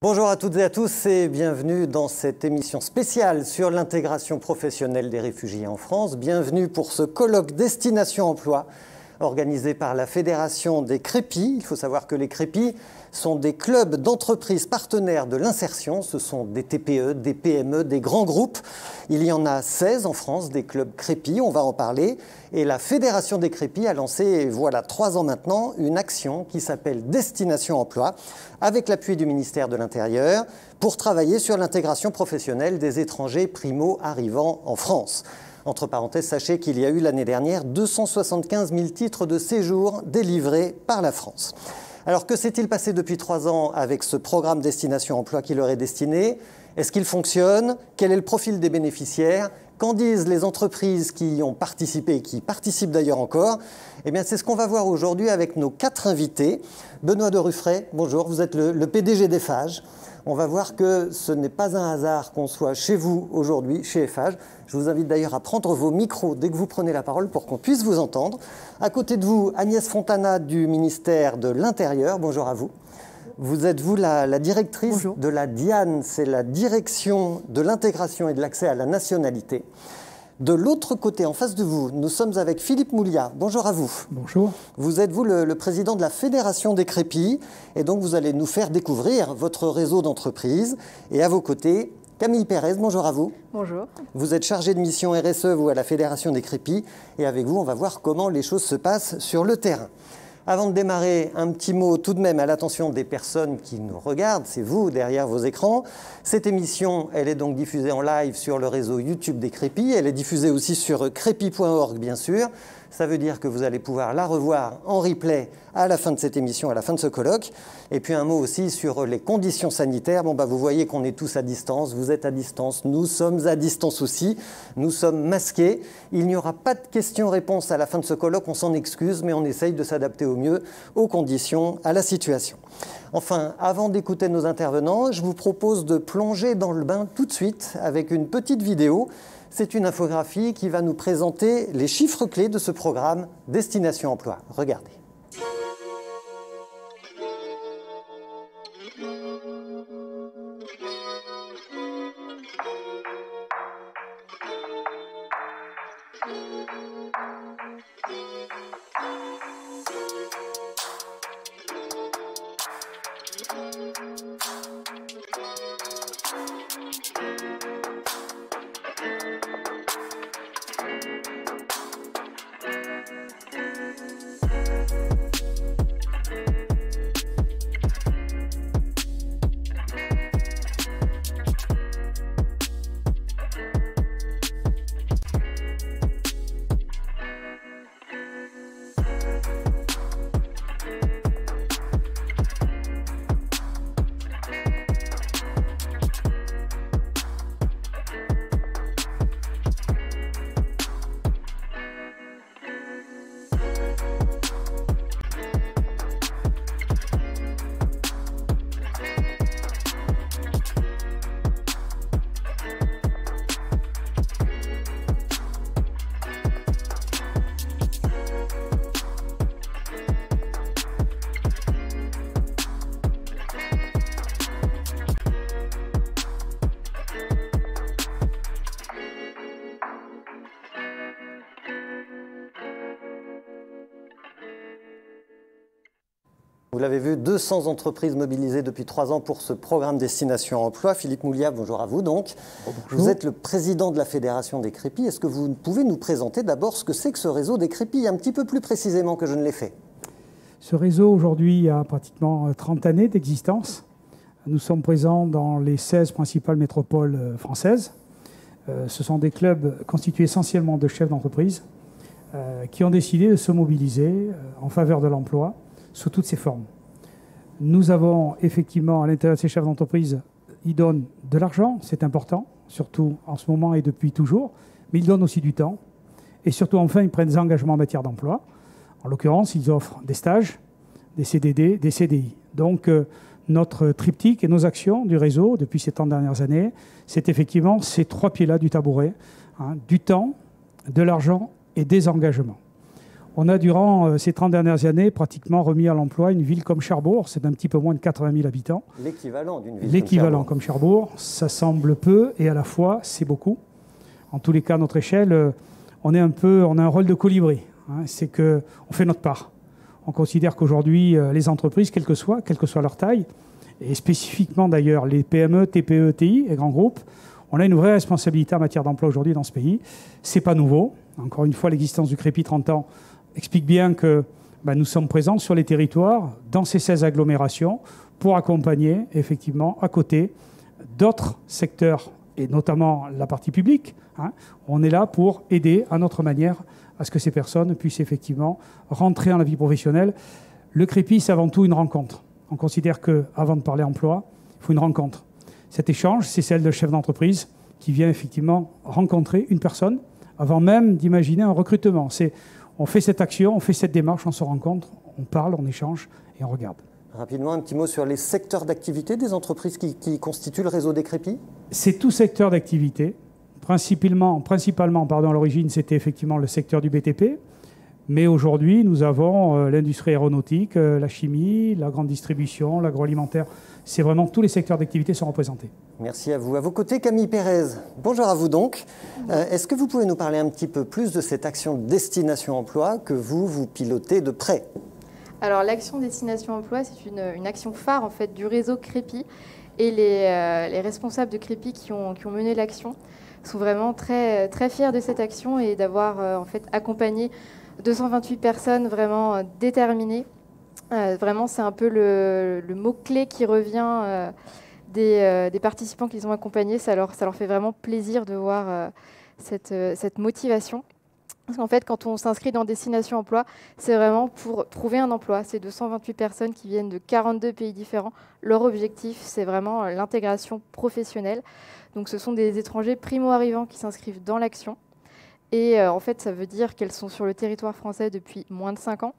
Bonjour à toutes et à tous et bienvenue dans cette émission spéciale sur l'intégration professionnelle des réfugiés en France. Bienvenue pour ce colloque Destination Emploi organisé par la Fédération des Crépis. Il faut savoir que les Crépis sont des clubs d'entreprises partenaires de l'insertion. Ce sont des TPE, des PME, des grands groupes. Il y en a 16 en France, des clubs Crépis, on va en parler. Et la Fédération des Crépis a lancé, voilà 3 ans maintenant, une action qui s'appelle Destination Emploi, avec l'appui du ministère de l'Intérieur, pour travailler sur l'intégration professionnelle des étrangers primo-arrivants en France. Entre parenthèses, sachez qu'il y a eu l'année dernière 275 000 titres de séjour délivrés par la France. Alors que s'est-il passé depuis 3 ans avec ce programme Destination Emploi qui leur est destiné? Est-ce qu'il fonctionne? Quel est le profil des bénéficiaires? Qu'en disent les entreprises qui y ont participé et qui participent d'ailleurs encore? Eh bien, c'est ce qu'on va voir aujourd'hui avec nos 4 invités. Benoît de Ruffray, bonjour, vous êtes le PDG d'Eiffage. On va voir que ce n'est pas un hasard qu'on soit chez vous aujourd'hui, chez Eiffage. Je vous invite d'ailleurs à prendre vos micros dès que vous prenez la parole pour qu'on puisse vous entendre. À côté de vous, Agnès Fontana du ministère de l'Intérieur. Bonjour à vous. Vous êtes, vous, la directrice Bonjour. De la DIAN, c'est la Direction de l'intégration et de l'accès à la nationalité. De l'autre côté, en face de vous, nous sommes avec Philippe Mouliat. Bonjour à vous. Bonjour. Vous êtes, vous, le président de la Fédération des Crépis. Et donc, vous allez nous faire découvrir votre réseau d'entreprises. Et à vos côtés, Camille Pérez. Bonjour à vous. Bonjour. Vous êtes chargé de mission RSE, vous, à la Fédération des Crépis. Et avec vous, on va voir comment les choses se passent sur le terrain. Avant de démarrer, un petit mot tout de même à l'attention des personnes qui nous regardent, c'est vous derrière vos écrans. Cette émission, elle est donc diffusée en live sur le réseau YouTube des Crépis. Elle est diffusée aussi sur crépis.org, bien sûr. Ça veut dire que vous allez pouvoir la revoir en replay à la fin de cette émission, à la fin de ce colloque. Et puis un mot aussi sur les conditions sanitaires. Bon, vous voyez qu'on est tous à distance, vous êtes à distance, nous sommes à distance aussi, nous sommes masqués. Il n'y aura pas de questions-réponses à la fin de ce colloque, on s'en excuse, mais on essaye de s'adapter au mieux aux conditions, à la situation. Enfin, avant d'écouter nos intervenants, je vous propose de plonger dans le bain tout de suite avec une petite vidéo. C'est une infographie qui va nous présenter les chiffres clés de ce programme Destination Emploi. Regardez. Vous l'avez vu, 200 entreprises mobilisées depuis 3 ans pour ce programme Destination Emploi. Philippe Mouliat, bonjour à vous donc. Bonjour. Vous êtes le président de la Fédération des Crépis. Est-ce que vous pouvez nous présenter d'abord ce que c'est que ce réseau des Crépis, un petit peu plus précisément que je ne l'ai fait? Ce réseau aujourd'hui a pratiquement 30 années d'existence. Nous sommes présents dans les 16 principales métropoles françaises. Ce sont des clubs constitués essentiellement de chefs d'entreprise qui ont décidé de se mobiliser en faveur de l'emploi sous toutes ses formes. Nous avons effectivement à l'intérieur de ces chefs d'entreprise, ils donnent de l'argent, c'est important, surtout en ce moment et depuis toujours, mais ils donnent aussi du temps. Et surtout, enfin, ils prennent des engagements en matière d'emploi. En l'occurrence, ils offrent des stages, des CDD, des CDI. Donc, notre triptyque et nos actions du réseau depuis ces 30 dernières années, c'est effectivement ces 3 pieds-là du tabouret, du temps, de l'argent et des engagements. On a, durant ces 30 dernières années, pratiquement remis à l'emploi une ville comme Cherbourg. C'est un petit peu moins de 80 000 habitants. L'équivalent d'une ville L'équivalent comme Cherbourg. Ça semble peu et à la fois, c'est beaucoup. En tous les cas, à notre échelle, on a un rôle de colibri. C'est qu'on fait notre part. On considère qu'aujourd'hui, les entreprises, quelle que soit leur taille, et spécifiquement d'ailleurs les PME, TPE, TI, les grands groupes, on a une vraie responsabilité en matière d'emploi aujourd'hui dans ce pays. C'est pas nouveau. Encore une fois, l'existence du Crépi 30 ans explique bien que nous sommes présents sur les territoires, dans ces 16 agglomérations, pour accompagner effectivement à côté d'autres secteurs, et notamment la partie publique. On est là pour aider à notre manière à ce que ces personnes puissent effectivement rentrer dans la vie professionnelle. Le Crépi, c'est avant tout une rencontre. On considère qu'avant de parler emploi, il faut une rencontre. Cet échange, c'est celle de chef d'entreprise qui vient effectivement rencontrer une personne avant même d'imaginer un recrutement. On fait cette action, on fait cette démarche, on se rencontre, on parle, on échange et on regarde. Rapidement, un petit mot sur les secteurs d'activité des entreprises qui constituent le réseau des Crépis. C'est tout secteur d'activité. Principalement, à l'origine, c'était effectivement le secteur du BTP. Mais aujourd'hui, nous avons l'industrie aéronautique, la chimie, la grande distribution, l'agroalimentaire. C'est vraiment tous les secteurs d'activité sont représentés. Merci à vous. À vos côtés, Camille Pérez. Bonjour à vous donc. Est-ce que vous pouvez nous parler un petit peu plus de cette action Destination Emploi que vous pilotez de près? Alors l'action Destination Emploi, c'est une action phare en fait, du réseau Crépi. Et les responsables de Crépi qui ont mené l'action sont vraiment très, très fiers de cette action et d'avoir en fait, accompagné 228 personnes vraiment déterminées. Vraiment, c'est un peu le mot-clé qui revient des participants qu'ils ont accompagnés. Ça leur fait vraiment plaisir de voir cette motivation. Parce qu'en fait, quand on s'inscrit dans Destination Emploi, c'est vraiment pour trouver un emploi. C'est 228 personnes qui viennent de 42 pays différents. Leur objectif, c'est vraiment l'intégration professionnelle. Donc ce sont des étrangers primo-arrivants qui s'inscrivent dans l'action. Et en fait, ça veut dire qu'elles sont sur le territoire français depuis moins de 5 ans,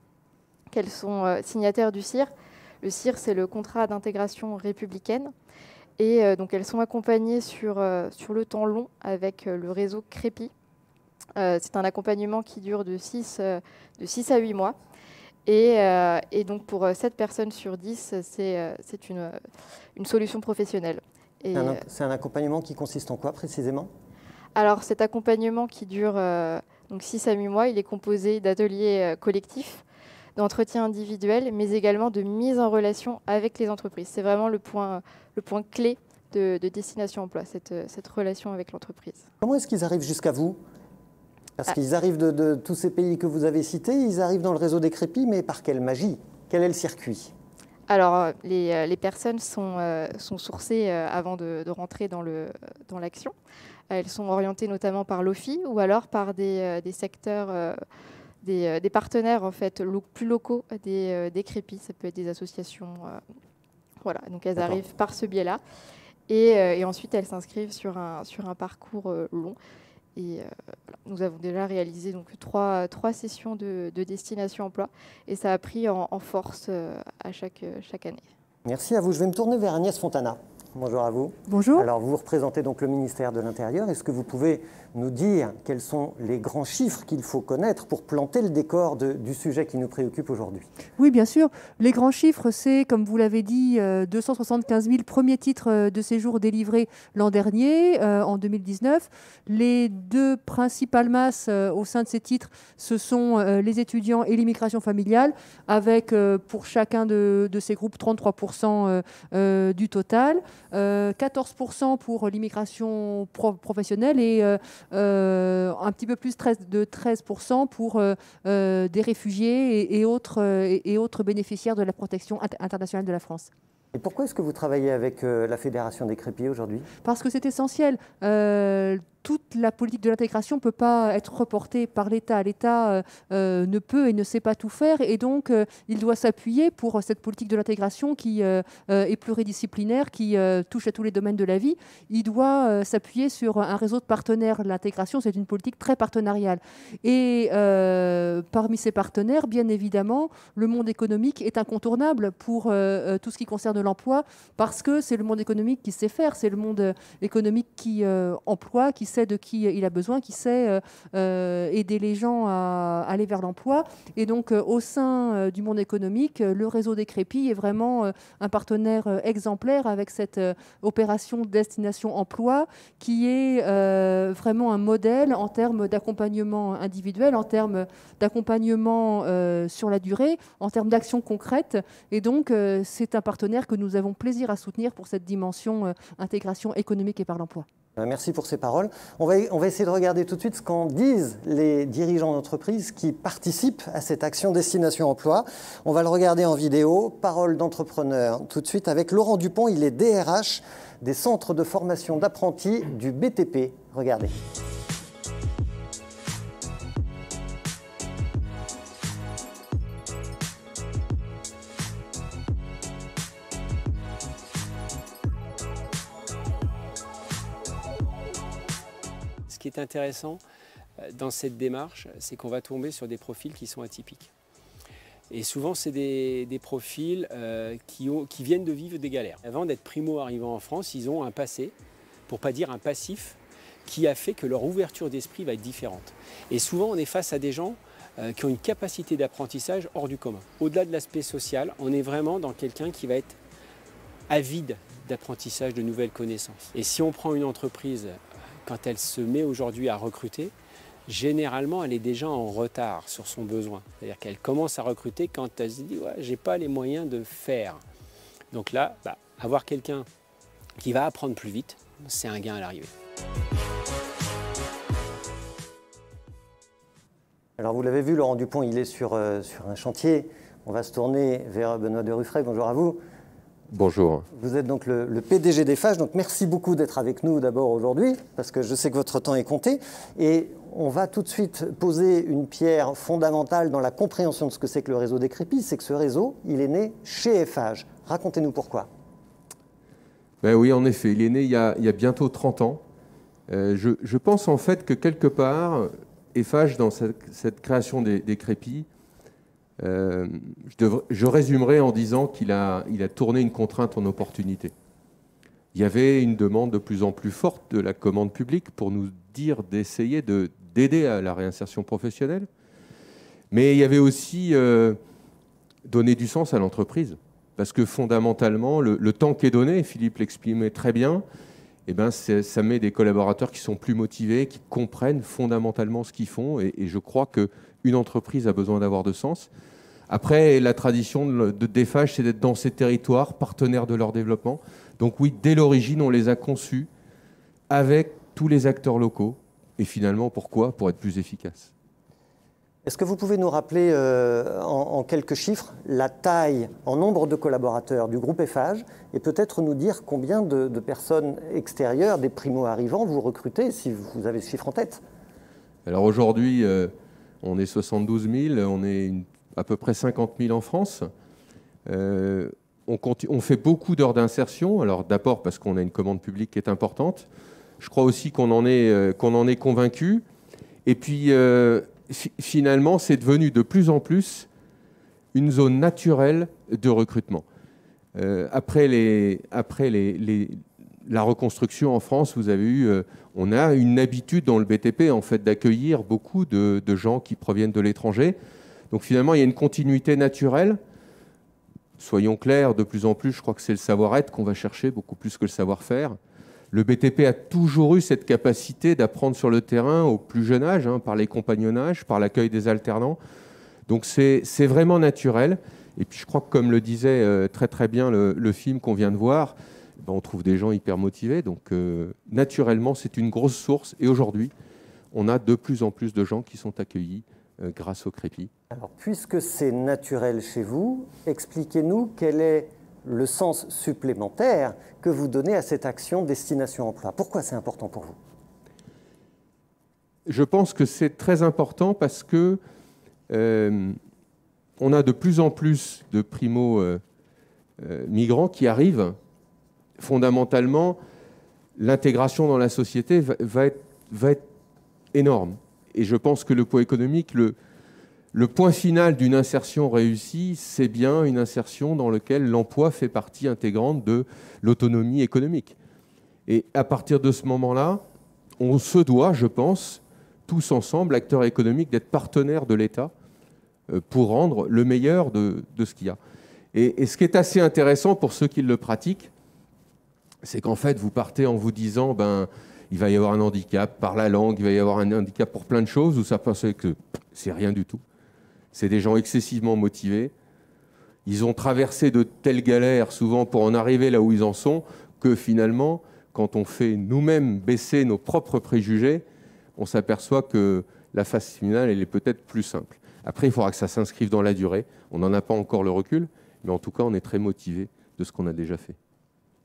qu'elles sont signataires du CIR. Le CIR, c'est le contrat d'intégration républicaine. Et donc elles sont accompagnées sur le temps long avec le réseau Crépi. C'est un accompagnement qui dure de 6 à 8 mois. Et donc pour 7 personnes sur 10, c'est une solution professionnelle. C'est un accompagnement qui consiste en quoi précisément? Alors cet accompagnement qui dure donc 6 à 8 mois, il est composé d'ateliers collectifs, d'entretiens individuels, mais également de mise en relation avec les entreprises. C'est vraiment le point clé de Destination Emploi, cette relation avec l'entreprise. Comment est-ce qu'ils arrivent jusqu'à vous? Parce qu'ils arrivent de tous ces pays que vous avez cités, ils arrivent dans le réseau des Crépis, mais par quelle magie? Quel est le circuit? Alors, les personnes sont sourcées avant de rentrer dans l'action. Elles sont orientées notamment par l'OFI ou alors par des secteurs, des partenaires en fait, plus locaux des Crépis. Ça peut être des associations. Voilà, donc elles arrivent par ce biais-là. Et ensuite, elles s'inscrivent sur un parcours long. Et nous avons déjà réalisé donc 3 sessions de Destination Emploi et ça a pris en force à chaque année. Merci à vous. Je vais me tourner vers Agnès Fontana. Bonjour à vous. Bonjour. Alors vous représentez donc le ministère de l'Intérieur. Est-ce que vous pouvez nous dire quels sont les grands chiffres qu'il faut connaître pour planter le décor du sujet qui nous préoccupe aujourd'hui? Oui, bien sûr. Les grands chiffres, c'est, comme vous l'avez dit, 275 000 premiers titres de séjour délivrés l'an dernier, en 2019. Les 2 principales masses au sein de ces titres, ce sont les étudiants et l'immigration familiale, avec pour chacun de ces groupes 33% du total. 14% pour l'immigration professionnelle et un petit peu plus de 13% pour des réfugiés et autres bénéficiaires de la protection internationale de la France. Et pourquoi est-ce que vous travaillez avec la Fédération des Crépis aujourd'hui? Parce que c'est essentiel. Toute la politique de l'intégration ne peut pas être reportée par l'État. L'État ne peut et ne sait pas tout faire. Et donc, il doit s'appuyer pour cette politique de l'intégration qui est pluridisciplinaire, qui touche à tous les domaines de la vie. Il doit s'appuyer sur un réseau de partenaires. L'intégration, c'est une politique très partenariale. Et parmi ces partenaires, bien évidemment, le monde économique est incontournable pour tout ce qui concerne l'emploi, parce que c'est le monde économique qui sait faire. C'est le monde économique qui emploie, qui sait sait de qui il a besoin, qui sait aider les gens à aller vers l'emploi. Et donc, au sein du monde économique, le réseau des crépis est vraiment un partenaire exemplaire avec cette opération Destination Emploi qui est vraiment un modèle en termes d'accompagnement individuel, en termes d'accompagnement sur la durée, en termes d'actions concrètes. Et donc, c'est un partenaire que nous avons plaisir à soutenir pour cette dimension intégration économique et par l'emploi. Merci pour ces paroles. On va essayer de regarder tout de suite ce qu'en disent les dirigeants d'entreprise qui participent à cette action Destination Emploi. On va le regarder en vidéo. Parole d'entrepreneur tout de suite avec Laurent Dupont. Il est DRH des centres de formation d'apprentis du BTP. Regardez. Ce qui est intéressant dans cette démarche, c'est qu'on va tomber sur des profils qui sont atypiques. Et souvent, c'est des profils qui viennent de vivre des galères. Avant d'être primo-arrivants en France, ils ont un passé, pour ne pas dire un passif, qui a fait que leur ouverture d'esprit va être différente. Et souvent, on est face à des gens qui ont une capacité d'apprentissage hors du commun. Au-delà de l'aspect social, on est vraiment dans quelqu'un qui va être avide d'apprentissage, de nouvelles connaissances. Et si on prend une entreprise, quand elle se met aujourd'hui à recruter, généralement, elle est déjà en retard sur son besoin. C'est-à-dire qu'elle commence à recruter quand elle se dit ouais, « j'ai pas les moyens de faire ». Donc là, avoir quelqu'un qui va apprendre plus vite, c'est un gain à l'arrivée. Alors vous l'avez vu, Laurent Dupont, il est sur un chantier. On va se tourner vers Benoît de Ruffray. Bonjour à vous. Bonjour. Vous êtes donc le PDG d'Eiffage, donc merci beaucoup d'être avec nous d'abord aujourd'hui, parce que je sais que votre temps est compté. Et on va tout de suite poser une pierre fondamentale dans la compréhension de ce que c'est que le réseau des crépis, c'est que ce réseau, il est né chez Eiffage. Racontez-nous pourquoi. Ben oui, en effet, il est né il y a bientôt 30 ans. Je pense en fait que quelque part, Eiffage, dans cette création des crépis, je résumerai en disant qu'il a tourné une contrainte en opportunité. Il y avait une demande de plus en plus forte de la commande publique pour nous dire d'essayer d'aider à la réinsertion professionnelle, mais il y avait aussi donner du sens à l'entreprise, parce que fondamentalement, le temps qui est donné, Philippe l'exprimait très bien, eh ben ça met des collaborateurs qui sont plus motivés, qui comprennent fondamentalement ce qu'ils font, et je crois qu'une entreprise a besoin d'avoir de sens. Après, la tradition d'Eiffage, c'est d'être dans ces territoires, partenaires de leur développement. Donc oui, dès l'origine, on les a conçus avec tous les acteurs locaux. Et finalement, pourquoi ? Pour être plus efficaces. Est-ce que vous pouvez nous rappeler en quelques chiffres la taille en nombre de collaborateurs du groupe Eiffage et peut-être nous dire combien de personnes extérieures, des primo-arrivants, vous recrutez, si vous avez ce chiffre en tête ? Alors aujourd'hui, on est 72 000, on est à peu près 50 000 en France. On fait beaucoup d'heures d'insertion, alors d'abord parce qu'on a une commande publique qui est importante. Je crois aussi qu'on en est convaincu. Et puis, finalement, c'est devenu de plus en plus une zone naturelle de recrutement. Après la reconstruction en France, vous avez eu, on a une habitude dans le BTP en fait, d'accueillir beaucoup de gens qui proviennent de l'étranger. Donc finalement, il y a une continuité naturelle. Soyons clairs, de plus en plus, je crois que c'est le savoir-être qu'on va chercher, beaucoup plus que le savoir-faire. Le BTP a toujours eu cette capacité d'apprendre sur le terrain au plus jeune âge, par les compagnonnages, par l'accueil des alternants. Donc c'est vraiment naturel. Et puis je crois que, comme le disait très très bien le film qu'on vient de voir, on trouve des gens hyper motivés. Donc naturellement, c'est une grosse source. Et aujourd'hui, on a de plus en plus de gens qui sont accueillis grâce au crépi. Alors, puisque c'est naturel chez vous, expliquez-nous quel est le sens supplémentaire que vous donnez à cette action Destination Emploi. Pourquoi c'est important pour vous ? Je pense que c'est très important parce que on a de plus en plus de primo-migrants qui arrivent. Fondamentalement, l'intégration dans la société va être énorme. Et je pense que le poids économique, le point final d'une insertion réussie, c'est bien une insertion dans laquelle l'emploi fait partie intégrante de l'autonomie économique. Et à partir de ce moment-là, on se doit, je pense, tous ensemble, acteurs économiques, d'être partenaires de l'État pour rendre le meilleur de ce qu'il y a. Et ce qui est assez intéressant pour ceux qui le pratiquent, c'est qu'en fait, vous partez en vous disant, il va y avoir un handicap par la langue, il va y avoir un handicap pour plein de choses, où ça pense que c'est rien du tout. C'est des gens excessivement motivés. Ils ont traversé de telles galères, souvent pour en arriver là où ils en sont, que finalement, quand on fait nous-mêmes baisser nos propres préjugés, on s'aperçoit que la phase finale, elle est peut-être plus simple. Après, il faudra que ça s'inscrive dans la durée. On n'en a pas encore le recul, mais en tout cas, on est très motivé de ce qu'on a déjà fait.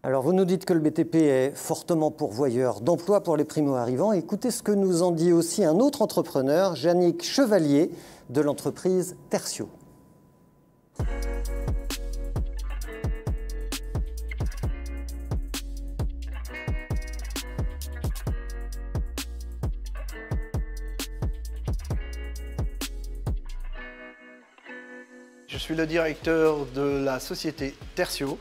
Alors, vous nous dites que le BTP est fortement pourvoyeur d'emplois pour les primo-arrivants. Écoutez ce que nous en dit aussi un autre entrepreneur, Yannick Chevalier, de l'entreprise Tertio. Je suis le directeur de la société Tertio,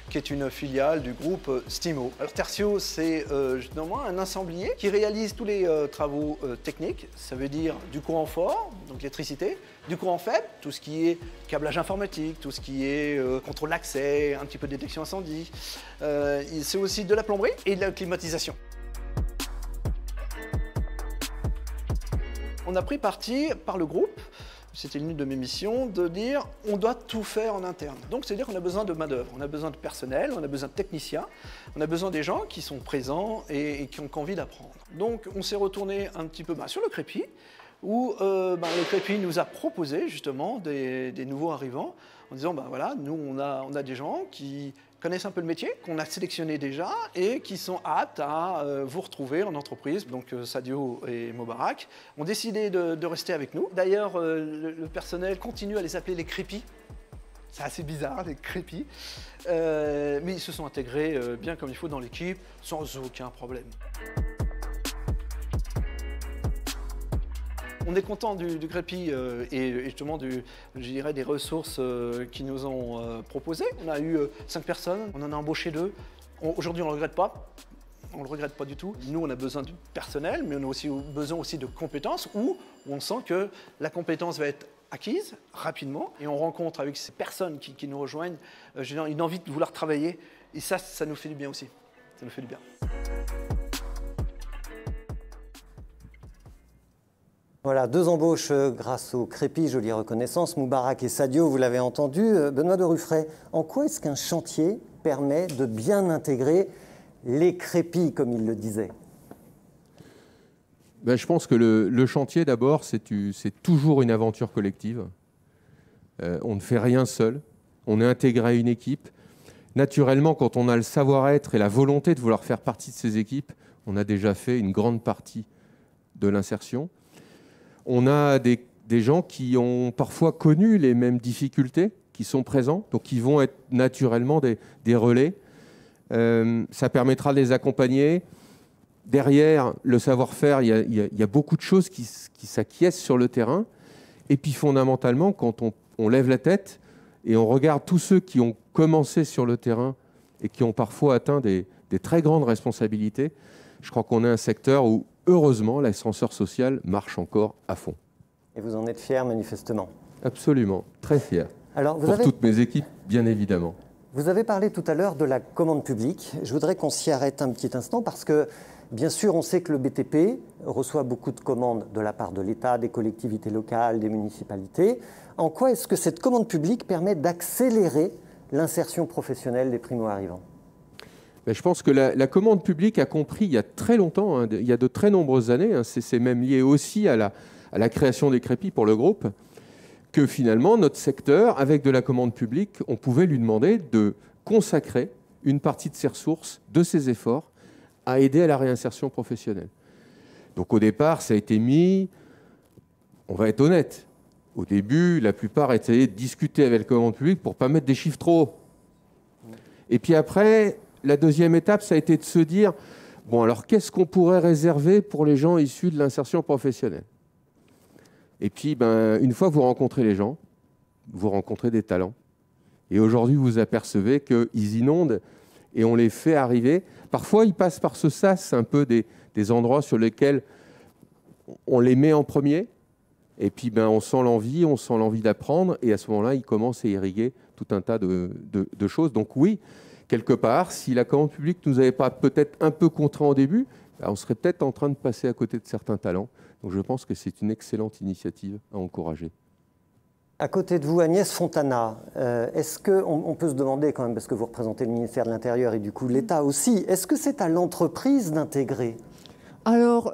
qui est une filiale du groupe Stimo. Alors Tertio, c'est justement un ensemblier qui réalise tous les travaux techniques. Ça veut dire du courant fort, donc l'électricité, du courant faible, tout ce qui est câblage informatique, tout ce qui est contrôle d'accès, un petit peu de détection incendie. C'est aussi de la plomberie et de la climatisation. On a pris parti par le groupe. C'était l'une de mes missions, de dire on doit tout faire en interne. Donc c'est-à-dire qu'on a besoin de main-d'œuvre, on a besoin de personnel, on a besoin de techniciens, on a besoin des gens qui sont présents et qui ont envie d'apprendre. Donc on s'est retourné un petit peu sur le Crépi, où le Crépi nous a proposé justement des nouveaux arrivants en disant voilà, nous on a des gens qui connaissent un peu le métier, qu'on a sélectionné déjà et qui sont aptes à vous retrouver en entreprise. Donc Sadio et Mobarak ont décidé de rester avec nous. D'ailleurs, le personnel continue à les appeler les crépis. C'est assez bizarre, les crépis. Mais ils se sont intégrés bien comme il faut dans l'équipe, sans aucun problème. On est content du Crépi et justement des ressources qu'ils nous ont proposées. On a eu 5 personnes, on en a embauché 2. Aujourd'hui, on ne le regrette pas. On ne le regrette pas du tout. Nous, on a besoin de personnel, mais on a aussi besoin de compétences où on sent que la compétence va être acquise rapidement et on rencontre avec ces personnes qui nous rejoignent une envie de vouloir travailler. Et ça nous fait du bien aussi. Ça nous fait du bien. Voilà, 2 embauches grâce au Crépi, jolie reconnaissance. Moubarak et Sadio, vous l'avez entendu. Benoît de Ruffray, en quoi est-ce qu'un chantier permet de bien intégrer les crépis, comme il le disait? Je pense que le chantier, d'abord, c'est toujours une aventure collective. On ne fait rien seul. On est intégré à une équipe. Naturellement, quand on a le savoir-être et la volonté de vouloir faire partie de ces équipes, on a déjà fait une grande partie de l'insertion. On a des gens qui ont parfois connu les mêmes difficultés, qui sont présents, donc qui vont être naturellement des relais. Ça permettra de les accompagner. Derrière le savoir-faire, il y a beaucoup de choses qui s'acquiescent sur le terrain. Et puis fondamentalement, quand on lève la tête et on regarde tous ceux qui ont commencé sur le terrain et qui ont parfois atteint des très grandes responsabilités, je crois qu'on est un secteur où, heureusement, l'ascenseur social marche encore à fond. Et vous en êtes fiers, manifestement? Absolument, très fier. Alors, toutes mes équipes, bien évidemment. Vous avez parlé tout à l'heure de la commande publique. Je voudrais qu'on s'y arrête un petit instant parce que, bien sûr, on sait que le BTP reçoit beaucoup de commandes de la part de l'État, des collectivités locales, des municipalités. En quoi est-ce que cette commande publique permet d'accélérer l'insertion professionnelle des primo-arrivants? Je pense que la commande publique a compris il y a très longtemps, il y a de très nombreuses années, c'est même lié aussi à la création des crépis pour le groupe, que finalement notre secteur, avec de la commande publique, on pouvait lui demander de consacrer une partie de ses ressources, de ses efforts, à aider à la réinsertion professionnelle. Donc au départ, ça a été mis, on va être honnête, au début, la plupart essayaient de discuter avec la commande publique pour ne pas mettre des chiffres trop hauts. Et puis après, la deuxième étape, ça a été de se dire, alors qu'est-ce qu'on pourrait réserver pour les gens issus de l'insertion professionnelle? Et puis, une fois que vous rencontrez les gens, vous rencontrez des talents. Et aujourd'hui, vous apercevez qu'ils inondent et on les fait arriver. Parfois, ils passent par ce sas un peu des endroits sur lesquels on les met en premier, et puis on sent l'envie d'apprendre, et à ce moment-là, ils commencent à irriguer tout un tas de choses. Donc oui, quelque part, si la commande publique ne nous avait pas peut-être un peu contraint au début, on serait peut-être en train de passer à côté de certains talents. Donc je pense que c'est une excellente initiative à encourager. À côté de vous, Agnès Fontana, est-ce qu'on peut se demander quand même, parce que vous représentez le ministère de l'Intérieur et du coup l'État aussi, est-ce que c'est à l'entreprise d'intégrer ? Alors,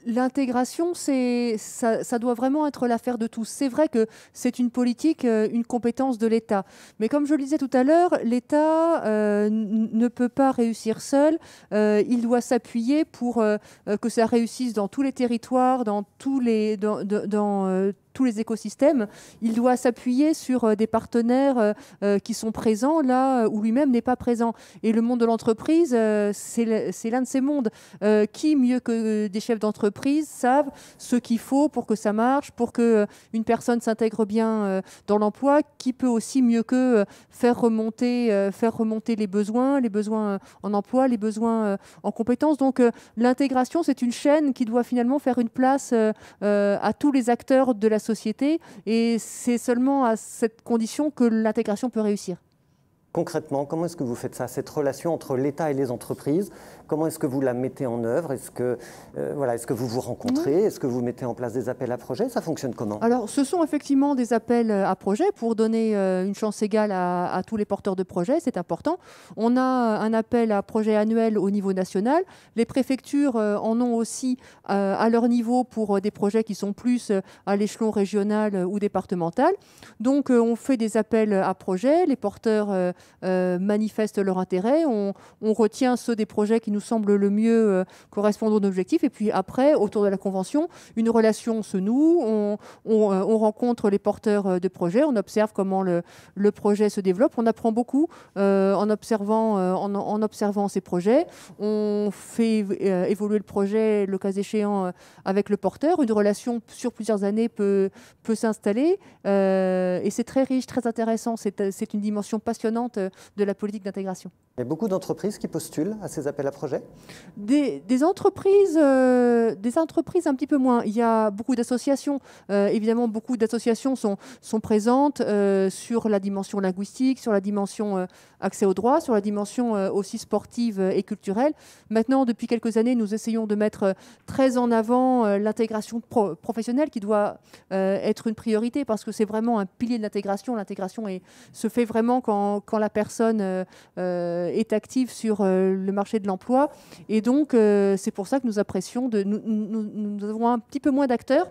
l'intégration, ça doit vraiment être l'affaire de tous. C'est vrai que c'est une politique, une compétence de l'État. Mais comme je le disais tout à l'heure, l'État ne peut pas réussir seul. Il doit s'appuyer pour que ça réussisse dans tous les territoires, dans tous les écosystèmes. Il doit s'appuyer sur des partenaires qui sont présents là où lui-même n'est pas présent. Et le monde de l'entreprise, c'est l'un de ces mondes. Qui, mieux que des chefs d'entreprise, savent ce qu'il faut pour que ça marche, pour qu'une personne s'intègre bien dans l'emploi, qui peut aussi mieux qu'eux faire remonter les besoins en emploi, les besoins en compétences. Donc l'intégration, c'est une chaîne qui doit finalement faire une place à tous les acteurs de la société, et c'est seulement à cette condition que l'intégration peut réussir. Concrètement, comment est-ce que vous faites ça, cette relation entre l'État et les entreprises? Comment est-ce que vous la mettez en œuvre? Est-ce que vous vous rencontrez? Est-ce que vous mettez en place des appels à projets? Ça fonctionne comment? Alors, ce sont effectivement des appels à projets pour donner une chance égale à tous les porteurs de projets, c'est important. On a un appel à projets annuel au niveau national. Les préfectures en ont aussi à leur niveau pour des projets qui sont plus à l'échelon régional ou départemental. Donc, on fait des appels à projets. Les porteurs manifestent leur intérêt. On retient ceux des projets qui nous semblent le mieux correspondre aux objectifs. Et puis après, autour de la convention, une relation se noue. On rencontre les porteurs de projets. On observe comment le projet se développe. On apprend beaucoup en observant ces projets. On fait évoluer le projet, le cas échéant, avec le porteur. Une relation sur plusieurs années peut s'installer. Et c'est très riche, très intéressant. C'est une dimension passionnante de la politique d'intégration. Il y a beaucoup d'entreprises qui postulent à ces appels à projets? Des entreprises un petit peu moins. Il y a beaucoup d'associations. Évidemment, beaucoup d'associations sont présentes sur la dimension linguistique, sur la dimension accès au droit, sur la dimension aussi sportive et culturelle. Maintenant, depuis quelques années, nous essayons de mettre très en avant l'intégration professionnelle qui doit être une priorité parce que c'est vraiment un pilier de l'intégration. L'intégration se fait vraiment quand la personne est active sur le marché de l'emploi. Et donc, c'est pour ça que nous apprécions, nous avons un petit peu moins d'acteurs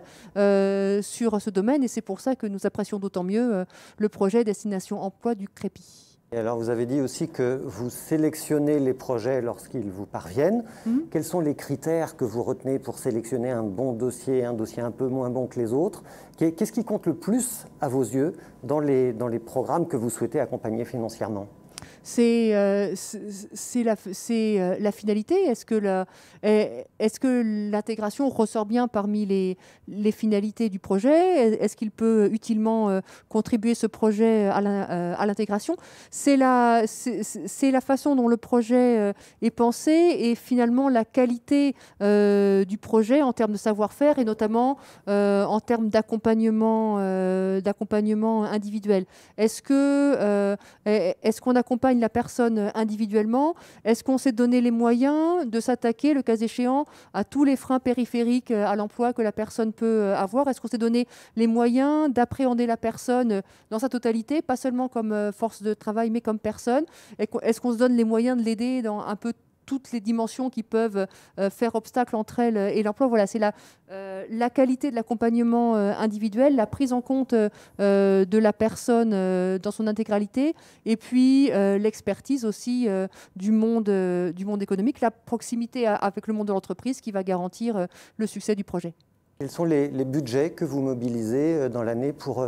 sur ce domaine et c'est pour ça que nous apprécions d'autant mieux le projet Destination Emploi du CREPI. Et alors, vous avez dit aussi que vous sélectionnez les projets lorsqu'ils vous parviennent. Quels sont les critères que vous retenez pour sélectionner un bon dossier, un dossier un peu moins bon que les autres? Qu'est-ce qui compte le plus, à vos yeux, dans les programmes que vous souhaitez accompagner financièrement? C'est la finalité. Est-ce que l'intégration ressort bien parmi les finalités du projet? Est-ce qu'il peut utilement contribuer ce projet à l'intégration? C'est la façon dont le projet est pensé et finalement la qualité du projet en termes de savoir-faire et notamment en termes d'accompagnement individuel. Est-ce qu'on accompagne la personne individuellement? Est-ce qu'on s'est donné les moyens de s'attaquer, le cas échéant, à tous les freins périphériques à l'emploi que la personne peut avoir? Est-ce qu'on s'est donné les moyens d'appréhender la personne dans sa totalité, pas seulement comme force de travail, mais comme personne? Est-ce qu'on se donne les moyens de l'aider dans un peu toutes les dimensions qui peuvent faire obstacle entre elles et l'emploi? Voilà, c'est la qualité de l'accompagnement individuel, la prise en compte de la personne dans son intégralité, et puis l'expertise aussi du monde économique, la proximité avec le monde de l'entreprise qui va garantir le succès du projet. Quels sont les budgets que vous mobilisez dans l'année pour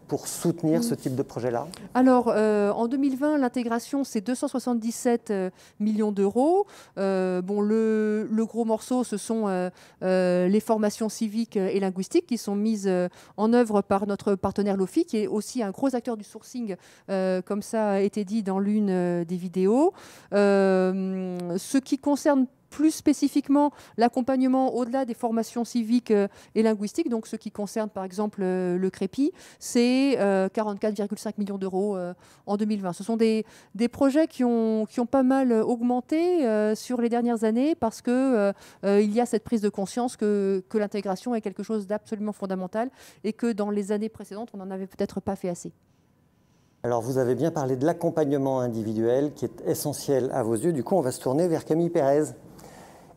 pour soutenir ce type de projet-là? Alors, en 2020, l'intégration, c'est 277 millions d'euros. Le gros morceau, ce sont les formations civiques et linguistiques qui sont mises en œuvre par notre partenaire LOFI, qui est aussi un gros acteur du sourcing, comme ça a été dit dans l'une des vidéos. Ce qui concerne plus spécifiquement l'accompagnement au-delà des formations civiques et linguistiques, donc ce qui concerne par exemple le Crépi, c'est 44,5 millions d'euros en 2020. Ce sont des projets qui ont pas mal augmenté sur les dernières années parce qu'il y a cette prise de conscience que l'intégration est quelque chose d'absolument fondamental et que dans les années précédentes, on n'en avait peut-être pas fait assez. Alors, vous avez bien parlé de l'accompagnement individuel qui est essentiel à vos yeux. Du coup, on va se tourner vers Camille Pérez.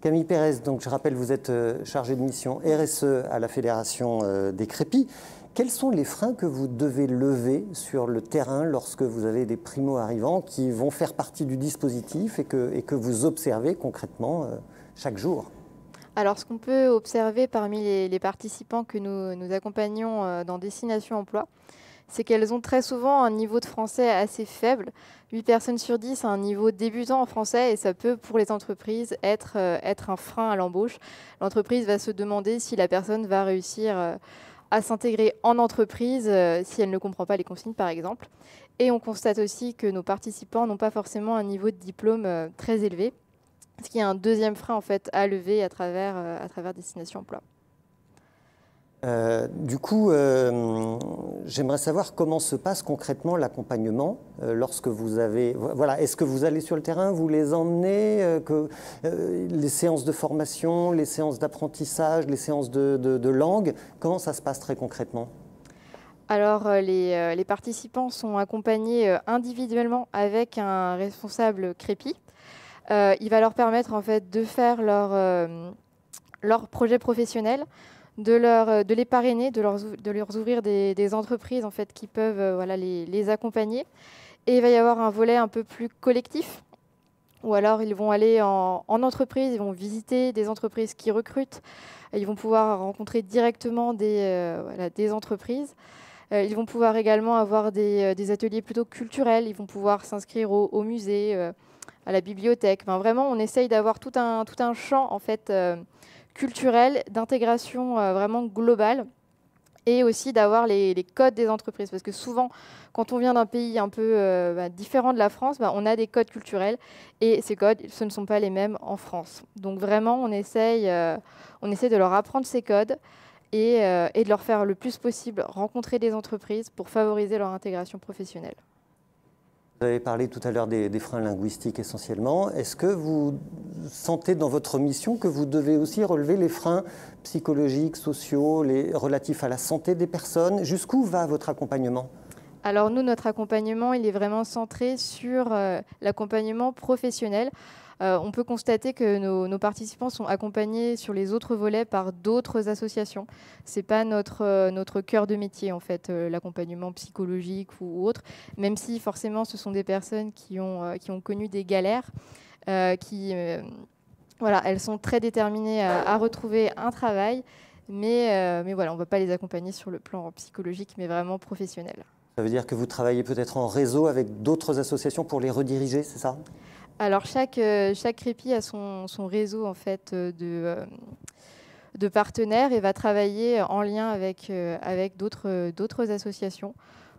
Camille Pérez, donc je rappelle, vous êtes chargée de mission RSE à la Fédération des Crépis. Quels sont les freins que vous devez lever sur le terrain lorsque vous avez des primo-arrivants qui vont faire partie du dispositif et que vous observez concrètement chaque jour? Alors, ce qu'on peut observer parmi les participants que nous accompagnons dans Destination Emploi, c'est qu'elles ont très souvent un niveau de français assez faible. 8 personnes sur 10 a un niveau débutant en français et ça peut, pour les entreprises, être un frein à l'embauche. L'entreprise va se demander si la personne va réussir à s'intégrer en entreprise si elle ne comprend pas les consignes, par exemple. Et on constate aussi que nos participants n'ont pas forcément un niveau de diplôme très élevé, ce qui est un deuxième frein en fait, à lever à travers Destination Emploi. Du coup, j'aimerais savoir comment se passe concrètement l'accompagnement lorsque vous avez... Voilà, est-ce que vous allez sur le terrain, vous les emmenez, les séances de formation, les séances d'apprentissage, les séances de langue, comment ça se passe très concrètement? Alors, les participants sont accompagnés individuellement avec un responsable Crépi. Il va leur permettre en fait, de faire leur projet professionnel, de les parrainer, de leur ouvrir des entreprises en fait, qui peuvent les accompagner. Et il va y avoir un volet un peu plus collectif, ou alors ils vont aller en entreprise, ils vont visiter des entreprises qui recrutent, ils vont pouvoir rencontrer directement des entreprises. Ils vont pouvoir également avoir des ateliers plutôt culturels, ils vont pouvoir s'inscrire au musée, à la bibliothèque. Enfin, vraiment, on essaye d'avoir tout un champ en fait, culturel, d'intégration vraiment globale, et aussi d'avoir les codes des entreprises. Parce que souvent, quand on vient d'un pays un peu différent de la France, on a des codes culturels, et ces codes, ce ne sont pas les mêmes en France. Donc vraiment, on essaye de leur apprendre ces codes et de leur faire le plus possible rencontrer des entreprises pour favoriser leur intégration professionnelle. Vous avez parlé tout à l'heure des freins linguistiques essentiellement. Est-ce que vous sentez dans votre mission que vous devez aussi relever les freins psychologiques, sociaux, relatifs à la santé des personnes? Jusqu'où va votre accompagnement? Alors nous, notre accompagnement, il est vraiment centré sur l'accompagnement professionnel. On peut constater que nos participants sont accompagnés sur les autres volets par d'autres associations. Ce n'est pas notre cœur de métier, en fait, l'accompagnement psychologique ou autre, même si forcément ce sont des personnes qui ont connu des galères, elles sont très déterminées à retrouver un travail, mais voilà, on ne va pas les accompagner sur le plan psychologique, mais vraiment professionnel. Ça veut dire que vous travaillez peut-être en réseau avec d'autres associations pour les rediriger, c'est ça? Alors chaque Crépi a son réseau en fait, de partenaires et va travailler en lien avec d'autres associations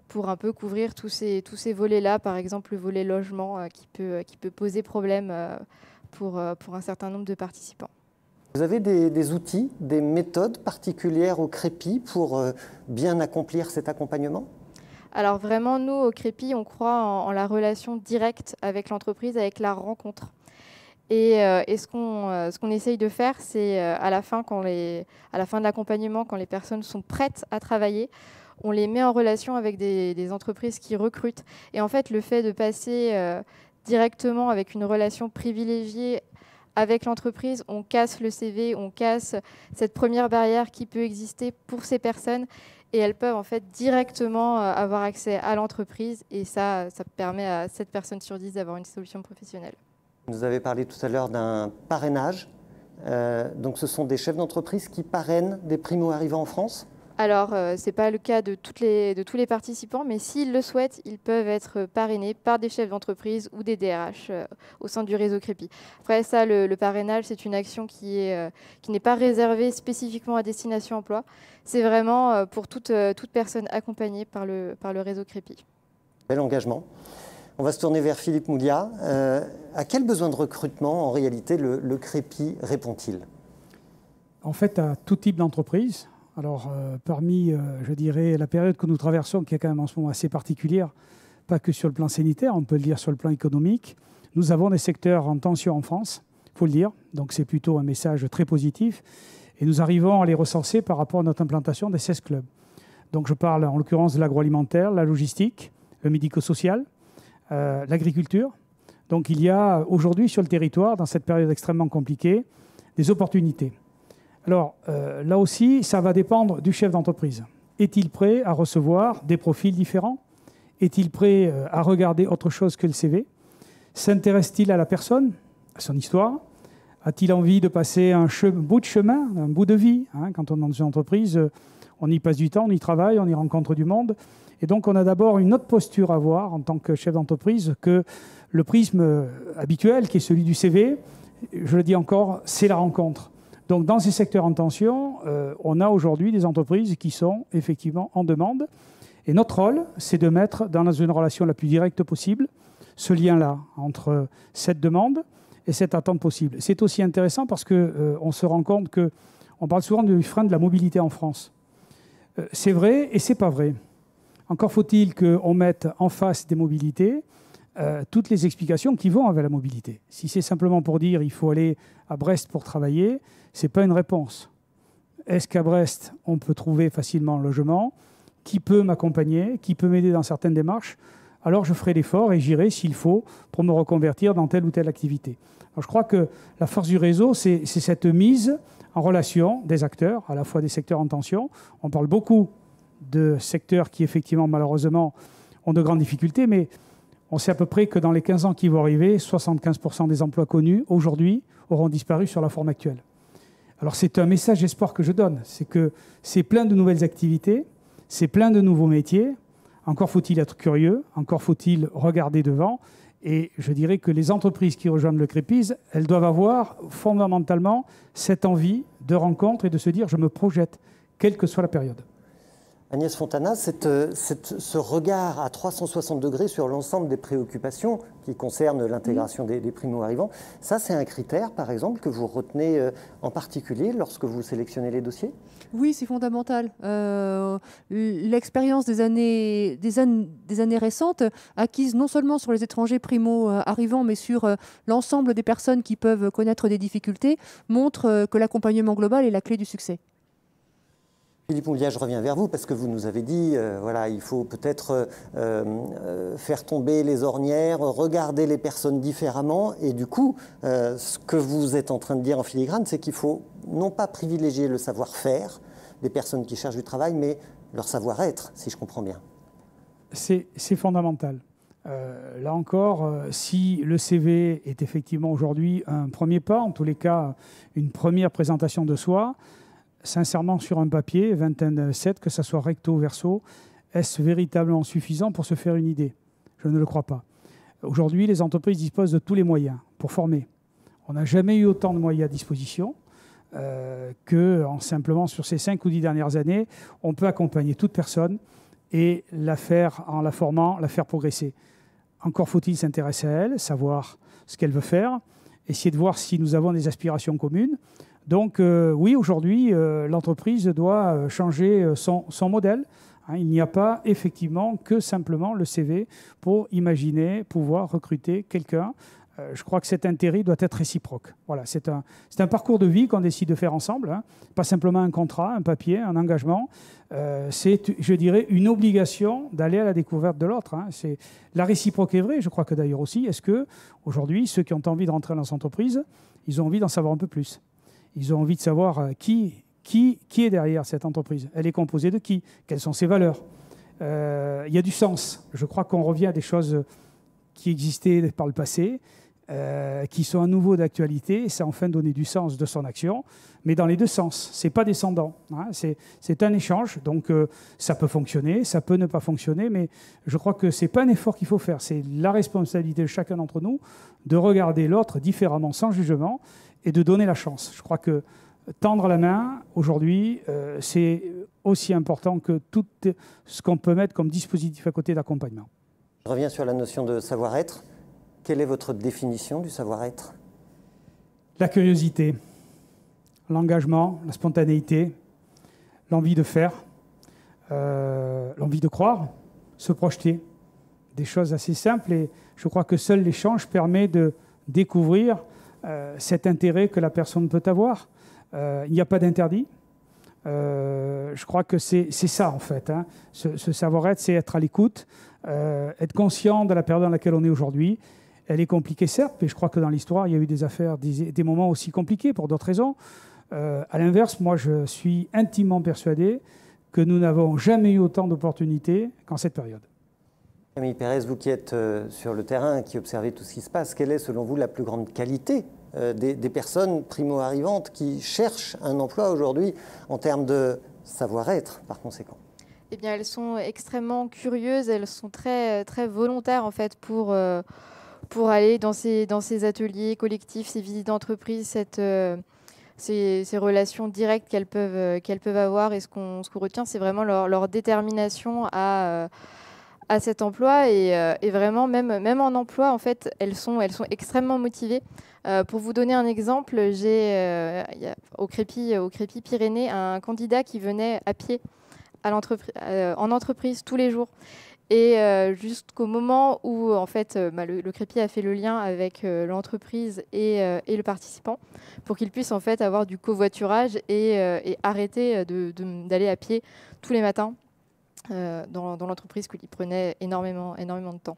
pour un peu couvrir tous ces volets-là. Par exemple, le volet logement qui peut poser problème pour un certain nombre de participants. Vous avez des outils, des méthodes particulières au Crépi pour bien accomplir cet accompagnement? Alors vraiment, nous, au Crépi, on croit en la relation directe avec l'entreprise, avec la rencontre. Et ce qu'on essaye de faire, c'est à la fin de l'accompagnement, quand les personnes sont prêtes à travailler, on les met en relation avec des entreprises qui recrutent. Et en fait, le fait de passer directement avec une relation privilégiée avec l'entreprise, on casse le CV, on casse cette première barrière qui peut exister pour ces personnes. Et elles peuvent en fait directement avoir accès à l'entreprise et ça permet à 7 personnes sur 10 d'avoir une solution professionnelle. Vous avez parlé tout à l'heure d'un parrainage. Donc ce sont des chefs d'entreprise qui parrainent des primo-arrivants en France? Alors, ce n'est pas le cas de tous les participants, mais s'ils le souhaitent, ils peuvent être parrainés par des chefs d'entreprise ou des DRH au sein du réseau Crépi. Après ça, le parrainage, c'est une action qui n'est pas réservée spécifiquement à Destination Emploi. C'est vraiment pour toute personne accompagnée par le réseau Crépi. Bel engagement. On va se tourner vers Philippe Mouliat. À quel besoin de recrutement, en réalité, le Crépi répond-il? En fait, à tout type d'entreprise. Alors, parmi, je dirais, la période que nous traversons, qui est quand même en ce moment assez particulière, pas que sur le plan sanitaire, on peut le dire sur le plan économique, nous avons des secteurs en tension en France, il faut le dire. Donc, c'est plutôt un message très positif. Et nous arrivons à les recenser par rapport à notre implantation des 16 clubs. Donc, je parle en l'occurrence de l'agroalimentaire, la logistique, le médico-social, l'agriculture. Donc, il y a aujourd'hui sur le territoire, dans cette période extrêmement compliquée, des opportunités. Alors, là aussi, ça va dépendre du chef d'entreprise. Est-il prêt à recevoir des profils différents? Est-il prêt à regarder autre chose que le CV? S'intéresse-t-il à la personne, à son histoire? A-t-il envie de passer un bout de chemin, un bout de vie? Quand on est dans une entreprise, on y passe du temps, on y travaille, on y rencontre du monde. Et donc, on a d'abord une autre posture à avoir en tant que chef d'entreprise que le prisme habituel, qui est celui du CV. Je le dis encore, c'est la rencontre. Donc, dans ces secteurs en tension, on a aujourd'hui des entreprises qui sont effectivement en demande. Et notre rôle, c'est de mettre dans une relation la plus directe possible ce lien-là entre cette demande et cette attente possible. C'est aussi intéressant parce qu'on se rend compte qu'on parle souvent du frein de la mobilité en France. C'est vrai et c'est pas vrai. Encore faut-il qu'on mette en face des mobilités toutes les explications qui vont avec la mobilité. Si c'est simplement pour dire il faut aller à Brest pour travailler, ce n'est pas une réponse. Est-ce qu'à Brest, on peut trouver facilement un logement? Qui peut m'accompagner? Qui peut m'aider dans certaines démarches? Alors je ferai l'effort et j'irai s'il faut pour me reconvertir dans telle ou telle activité. Alors, je crois que la force du réseau, c'est cette mise en relation des acteurs, à la fois des secteurs en tension. On parle beaucoup de secteurs qui, effectivement, malheureusement, ont de grandes difficultés, mais on sait à peu près que dans les 15 ans qui vont arriver, 75% des emplois connus, aujourd'hui, auront disparu sur la forme actuelle. Alors c'est un message d'espoir que je donne, c'est que c'est plein de nouvelles activités, c'est plein de nouveaux métiers, encore faut-il être curieux, encore faut-il regarder devant, et je dirais que les entreprises qui rejoignent le Crépi, elles doivent avoir fondamentalement cette envie de rencontre et de se dire je me projette, quelle que soit la période. Agnès Fontana, ce regard à 360 degrés sur l'ensemble des préoccupations qui concernent l'intégration des primo-arrivants, ça c'est un critère, par exemple, que vous retenez en particulier lorsque vous sélectionnez les dossiers? Oui, c'est fondamental. L'expérience des années récentes, acquise non seulement sur les étrangers primo-arrivants, mais sur l'ensemble des personnes qui peuvent connaître des difficultés, montre que l'accompagnement global est la clé du succès. Philippe Mouliat, je reviens vers vous parce que vous nous avez dit voilà, il faut peut-être faire tomber les ornières, regarder les personnes différemment. Et du coup, ce que vous êtes en train de dire en filigrane, c'est qu'il faut non pas privilégier le savoir-faire des personnes qui cherchent du travail, mais leur savoir-être, si je comprends bien. C'est fondamental. Là encore, si le CV est effectivement aujourd'hui un premier pas, en tous les cas une première présentation de soi, sincèrement, sur un papier, 21-7, que ça soit recto ou verso, est-ce véritablement suffisant pour se faire une idée? Je ne le crois pas. Aujourd'hui, les entreprises disposent de tous les moyens pour former. On n'a jamais eu autant de moyens à disposition qu'en simplement, sur ces 5 ou 10 dernières années, on peut accompagner toute personne et en la formant, la faire progresser. Encore faut-il s'intéresser à elle, savoir ce qu'elle veut faire, essayer de voir si nous avons des aspirations communes. Donc oui, aujourd'hui, l'entreprise doit changer son modèle. Il n'y a pas effectivement que simplement le CV pour imaginer pouvoir recruter quelqu'un. Je crois que cet intérêt doit être réciproque. Voilà, c'est un parcours de vie qu'on décide de faire ensemble, pas simplement un contrat, un papier, un engagement. C'est, je dirais, une obligation d'aller à la découverte de l'autre. La réciproque est vraie, je crois que d'ailleurs aussi. Est-ce qu'aujourd'hui, ceux qui ont envie de rentrer dans cette entreprise, ils ont envie d'en savoir un peu plus? Ils ont envie de savoir qui est derrière cette entreprise. Elle est composée de qui? Quelles sont ses valeurs? Il y a du sens. Je crois qu'on revient à des choses qui existaient par le passé. qui sont à nouveau d'actualité, et ça a enfin donné du sens de son action, mais dans les deux sens. Ce n'est pas descendant, hein, c'est un échange, donc ça peut fonctionner, ça peut ne pas fonctionner, mais je crois que ce n'est pas un effort qu'il faut faire, c'est la responsabilité de chacun d'entre nous de regarder l'autre différemment, sans jugement, et de donner la chance. Je crois que tendre la main, aujourd'hui, c'est aussi important que tout ce qu'on peut mettre comme dispositif à côté d'accompagnement. Je reviens sur la notion de savoir-être. Quelle est votre définition du savoir-être? La curiosité, l'engagement, la spontanéité, l'envie de faire, l'envie de croire, se projeter. Des choses assez simples, et je crois que seul l'échange permet de découvrir cet intérêt que la personne peut avoir. Il n'y a pas d'interdit. Je crois que c'est ça, en fait. Hein. Ce savoir-être, c'est être à l'écoute, être conscient de la période dans laquelle on est aujourd'hui. Elle est compliquée, certes, mais je crois que dans l'histoire, il y a eu des affaires, des moments aussi compliqués pour d'autres raisons. À l'inverse, moi, je suis intimement persuadé que nous n'avons jamais eu autant d'opportunités qu'en cette période. Camille Pérez, vous qui êtes sur le terrain, qui observez tout ce qui se passe, quelle est, selon vous, la plus grande qualité des personnes primo-arrivantes qui cherchent un emploi aujourd'hui en termes de savoir-être, par conséquent? Eh bien, elles sont extrêmement curieuses, elles sont très, très volontaires, en fait, pour aller dans ces ateliers collectifs, ces visites d'entreprise, ces relations directes qu'elles peuvent avoir. Et ce qu'on retient, c'est vraiment leur détermination à cet emploi. Et vraiment, même en emploi, en fait, elles sont extrêmement motivées. Pour vous donner un exemple, j'ai au Crépi Pyrénées un candidat qui venait à pied en entreprise tous les jours. Et jusqu'au moment où en fait, le Crépi a fait le lien avec l'entreprise et le participant pour qu'il puisse en fait avoir du covoiturage et arrêter d'aller à pied tous les matins dans l'entreprise qui lui prenait énormément de temps.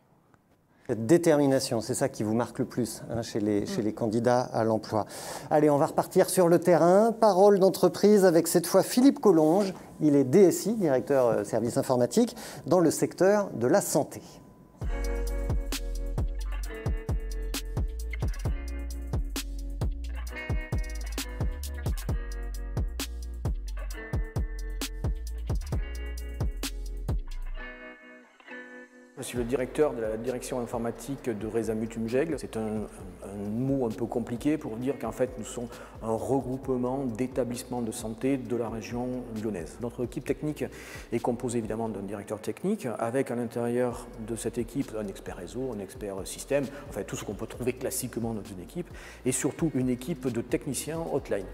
Cette détermination, c'est ça qui vous marque le plus chez les candidats à l'emploi. Allez, on va repartir sur le terrain. Parole d'entreprise avec cette fois Philippe Collonges. Il est DSI, directeur service informatique, dans le secteur de la santé. Je suis le directeur de la direction informatique de Resa Mutum-Gègles. C'est un mot un peu compliqué pour dire qu'en fait nous sommes un regroupement d'établissements de santé de la région lyonnaise. Notre équipe technique est composée évidemment d'un directeur technique avec à l'intérieur de cette équipe un expert réseau, un expert système, enfin tout ce qu'on peut trouver classiquement dans une équipe et surtout une équipe de techniciens hotline.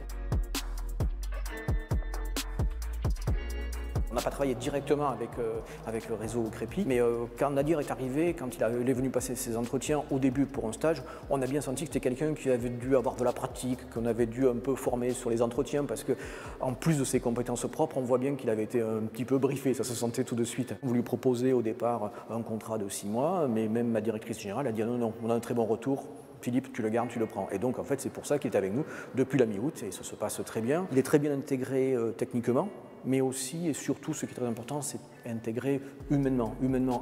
On n'a pas travaillé directement avec le réseau Crépi, mais quand Nadir est arrivé, quand il est venu passer ses entretiens au début pour un stage, on a bien senti que c'était quelqu'un qui avait dû avoir de la pratique, qu'on avait dû un peu former sur les entretiens, parce qu'en plus de ses compétences propres, on voit bien qu'il avait été un petit peu briefé, ça se sentait tout de suite. On lui proposait au départ un contrat de 6 mois, mais même ma directrice générale a dit non, on a un très bon retour. Philippe, tu le gardes, tu le prends. Et donc, en fait, c'est pour ça qu'il est avec nous depuis la mi-août et ça se passe très bien. Il est très bien intégré techniquement, mais aussi et surtout, ce qui est très important, c'est intégrer humainement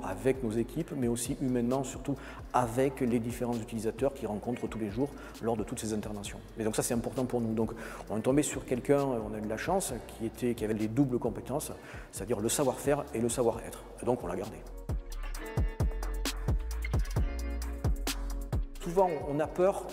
avec nos équipes, mais aussi humainement, surtout avec les différents utilisateurs qu'il rencontre tous les jours lors de toutes ces interventions. Et donc ça, c'est important pour nous. Donc, on est tombé sur quelqu'un, on a eu de la chance, qui avait les doubles compétences, c'est-à-dire le savoir-faire et le savoir-être. Et donc, on l'a gardé. Souvent, on a peur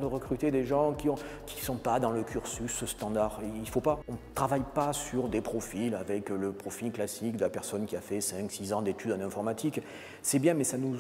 de recruter des gens qui ne sont pas dans le cursus standard. Il faut pas. On ne travaille pas sur des profils avec le profil classique de la personne qui a fait 5-6 ans d'études en informatique. C'est bien, mais ça nous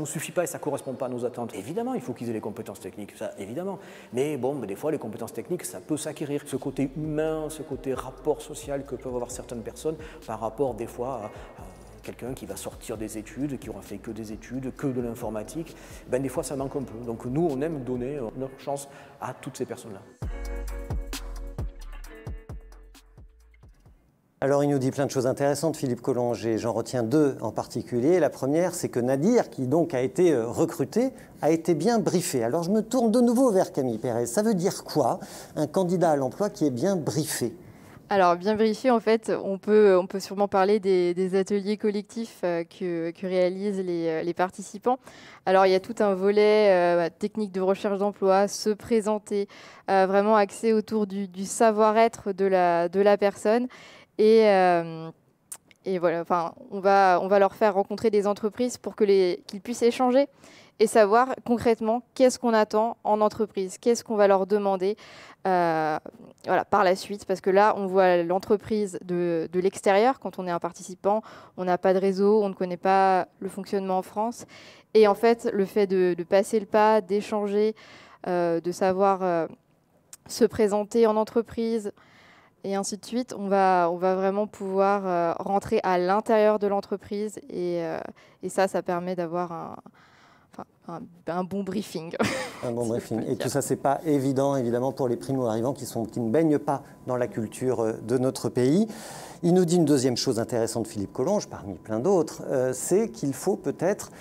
suffit pas et ça ne correspond pas à nos attentes. Évidemment, il faut qu'ils aient les compétences techniques, ça, évidemment. Mais bon, des fois, les compétences techniques, ça peut s'acquérir. Ce côté humain, ce côté rapport social que peuvent avoir certaines personnes par rapport, des fois, à quelqu'un qui va sortir des études, qui aura fait que des études, que de l'informatique, des fois ça manque un peu. Donc nous, on aime donner notre chance à toutes ces personnes-là. Alors il nous dit plein de choses intéressantes, Philippe Collonges, et j'en retiens deux en particulier. La première, c'est que Nadir, qui donc a été recruté, a été bien briefé. Alors je me tourne de nouveau vers Camille Pérez. Ça veut dire quoi, un candidat à l'emploi qui est bien briefé ? Alors, bien vérifié, en fait, on peut sûrement parler des ateliers collectifs que réalisent les participants. Alors, il y a tout un volet technique de recherche d'emploi, se présenter, vraiment axé autour du savoir-être de la personne. Et voilà, enfin, on va leur faire rencontrer des entreprises pour qu'ils puissent échanger et savoir concrètement qu'est-ce qu'on attend en entreprise, qu'est-ce qu'on va leur demander voilà, par la suite. Parce que là, on voit l'entreprise de l'extérieur. Quand on est un participant, on n'a pas de réseau, on ne connaît pas le fonctionnement en France. Et en fait, le fait de passer le pas, d'échanger, de savoir se présenter en entreprise, et ainsi de suite, on va vraiment pouvoir rentrer à l'intérieur de l'entreprise. Et ça permet d'avoir un bon briefing. Un bon briefing. Et tout ça, c'est pas évident, évidemment, pour les primo-arrivants qui ne baignent pas dans la culture de notre pays. Il nous dit une deuxième chose intéressante, Philippe Collonges, parmi plein d'autres, c'est qu'il faut peut-être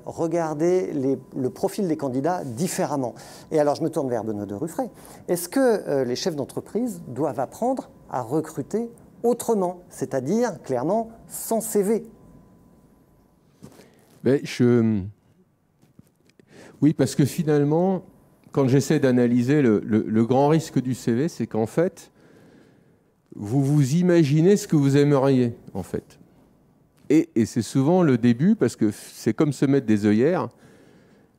regarder le profil des candidats différemment. Et alors, je me tourne vers Benoît de Ruffray. Est-ce que les chefs d'entreprise doivent apprendre à recruter autrement, c'est-à-dire, clairement, sans CV? Oui, parce que finalement, quand j'essaie d'analyser le grand risque du CV, c'est qu'en fait, vous vous imaginez ce que vous aimeriez, en fait. Et c'est souvent le début, parce que c'est comme se mettre des œillères,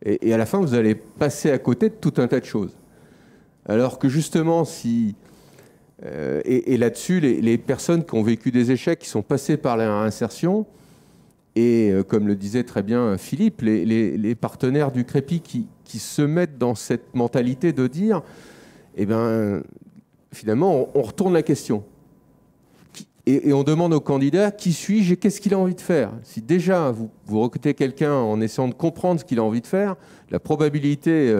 et à la fin, vous allez passer à côté de tout un tas de choses. Alors que justement, et là-dessus, les personnes qui ont vécu des échecs, qui sont passées par la réinsertion, et comme le disait très bien Philippe, les partenaires du Crépi qui se mettent dans cette mentalité de dire, eh ben, finalement, on retourne la question. Et on demande au candidat, qui suis-je et qu'est-ce qu'il a envie de faire? Si déjà vous recrutez quelqu'un en essayant de comprendre ce qu'il a envie de faire, la probabilité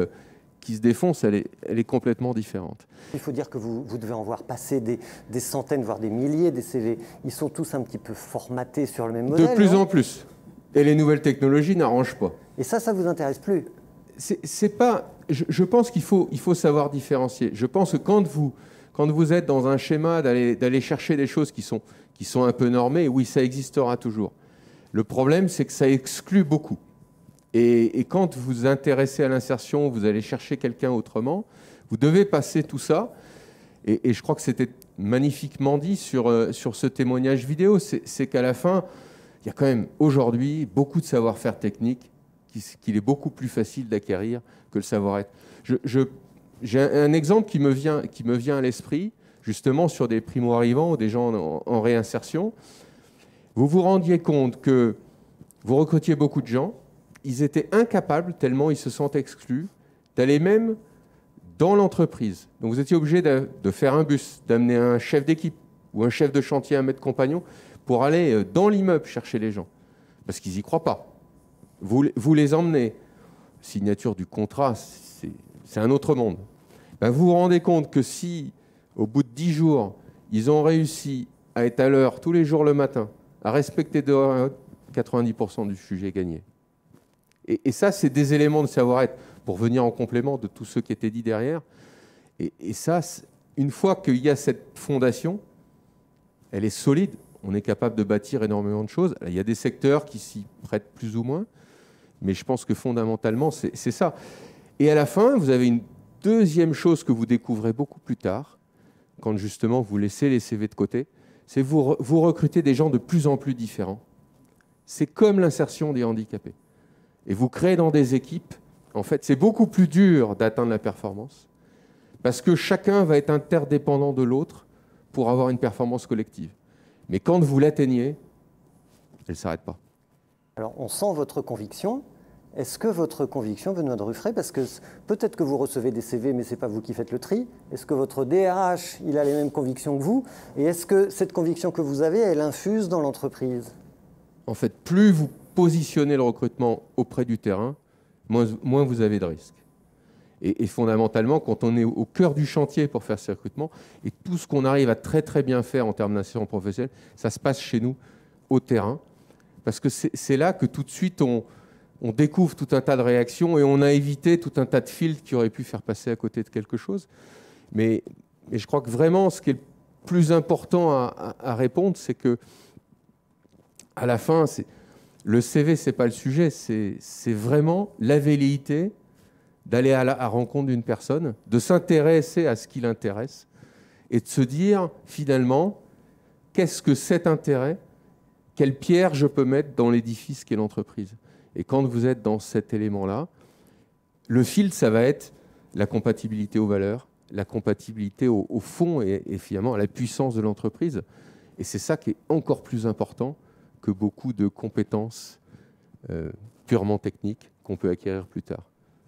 qu'il se défonce, elle est complètement différente. Il faut dire que vous devez en voir passer des centaines, voire des milliers des CV. Ils sont tous un petit peu formatés sur le même modèle. De plus en plus. Et les nouvelles technologies n'arrangent pas. Et ça vous intéresse plus? C'est pas. Je pense qu'il faut savoir différencier. Je pense que quand vous êtes dans un schéma d'aller chercher des choses qui sont un peu normées, oui, ça existera toujours. Le problème, c'est que ça exclut beaucoup. Et quand vous vous intéressez à l'insertion, vous allez chercher quelqu'un autrement, vous devez passer tout ça. Et je crois que c'était magnifiquement dit sur ce témoignage vidéo, c'est qu'à la fin, il y a quand même aujourd'hui beaucoup de savoir-faire technique qu'il est beaucoup plus facile d'acquérir que le savoir-être. J'ai un exemple qui me vient à l'esprit, justement sur des primo-arrivants ou des gens en réinsertion. Vous vous rendiez compte que vous recrutiez beaucoup de gens, ils étaient incapables, tellement ils se sentent exclus, d'aller même dans l'entreprise. Donc vous étiez obligé de faire un bus, d'amener un chef d'équipe ou un chef de chantier, un maître compagnon, pour aller dans l'immeuble chercher les gens. Parce qu'ils n'y croient pas. Vous les emmenez. Signature du contrat, c'est un autre monde. Ben vous vous rendez compte que si, au bout de 10 jours, ils ont réussi à être à l'heure tous les jours le matin, à respecter 90% du sujet gagné. Et ça, c'est des éléments de savoir-être pour venir en complément de tout ce qui était dit derrière. Et ça, une fois qu'il y a cette fondation, elle est solide. On est capable de bâtir énormément de choses. Il y a des secteurs qui s'y prêtent plus ou moins, mais je pense que fondamentalement, c'est ça. Et à la fin, vous avez une deuxième chose que vous découvrez beaucoup plus tard, quand justement vous laissez les CV de côté, c'est vous recrutez des gens de plus en plus différents. C'est comme l'insertion des handicapés. Et vous créez dans des équipes, en fait, c'est beaucoup plus dur d'atteindre la performance, parce que chacun va être interdépendant de l'autre pour avoir une performance collective. Mais quand vous l'atteignez, elle ne s'arrête pas. Alors, on sent votre conviction. Est-ce que votre conviction, Benoît de Ruffray, parce que peut-être que vous recevez des CV, mais ce n'est pas vous qui faites le tri, est-ce que votre DRH, il a les mêmes convictions que vous? Et est-ce que cette conviction que vous avez, elle infuse dans l'entreprise? En fait, plus vous positionnez le recrutement auprès du terrain, moins vous avez de risques. Et fondamentalement, quand on est au cœur du chantier pour faire ces recrutements, et tout ce qu'on arrive à très très bien faire en termes d'insertion professionnelle, ça se passe chez nous, au terrain, parce que c'est là que tout de suite on découvre tout un tas de réactions et on a évité tout un tas de filtres qui auraient pu faire passer à côté de quelque chose. Mais je crois que vraiment, ce qui est le plus important à répondre, c'est que à la fin, le CV, c'est pas le sujet, c'est vraiment la velléité d'aller à la rencontre d'une personne, de s'intéresser à ce qui l'intéresse et de se dire finalement qu'est-ce que cet intérêt, quelle pierre je peux mettre dans l'édifice qu'est l'entreprise. Et quand vous êtes dans cet élément-là, le fil, ça va être la compatibilité aux valeurs, la compatibilité au fond et finalement à la puissance de l'entreprise. Et c'est ça qui est encore plus important que beaucoup de compétences purement techniques qu'on peut acquérir plus tard.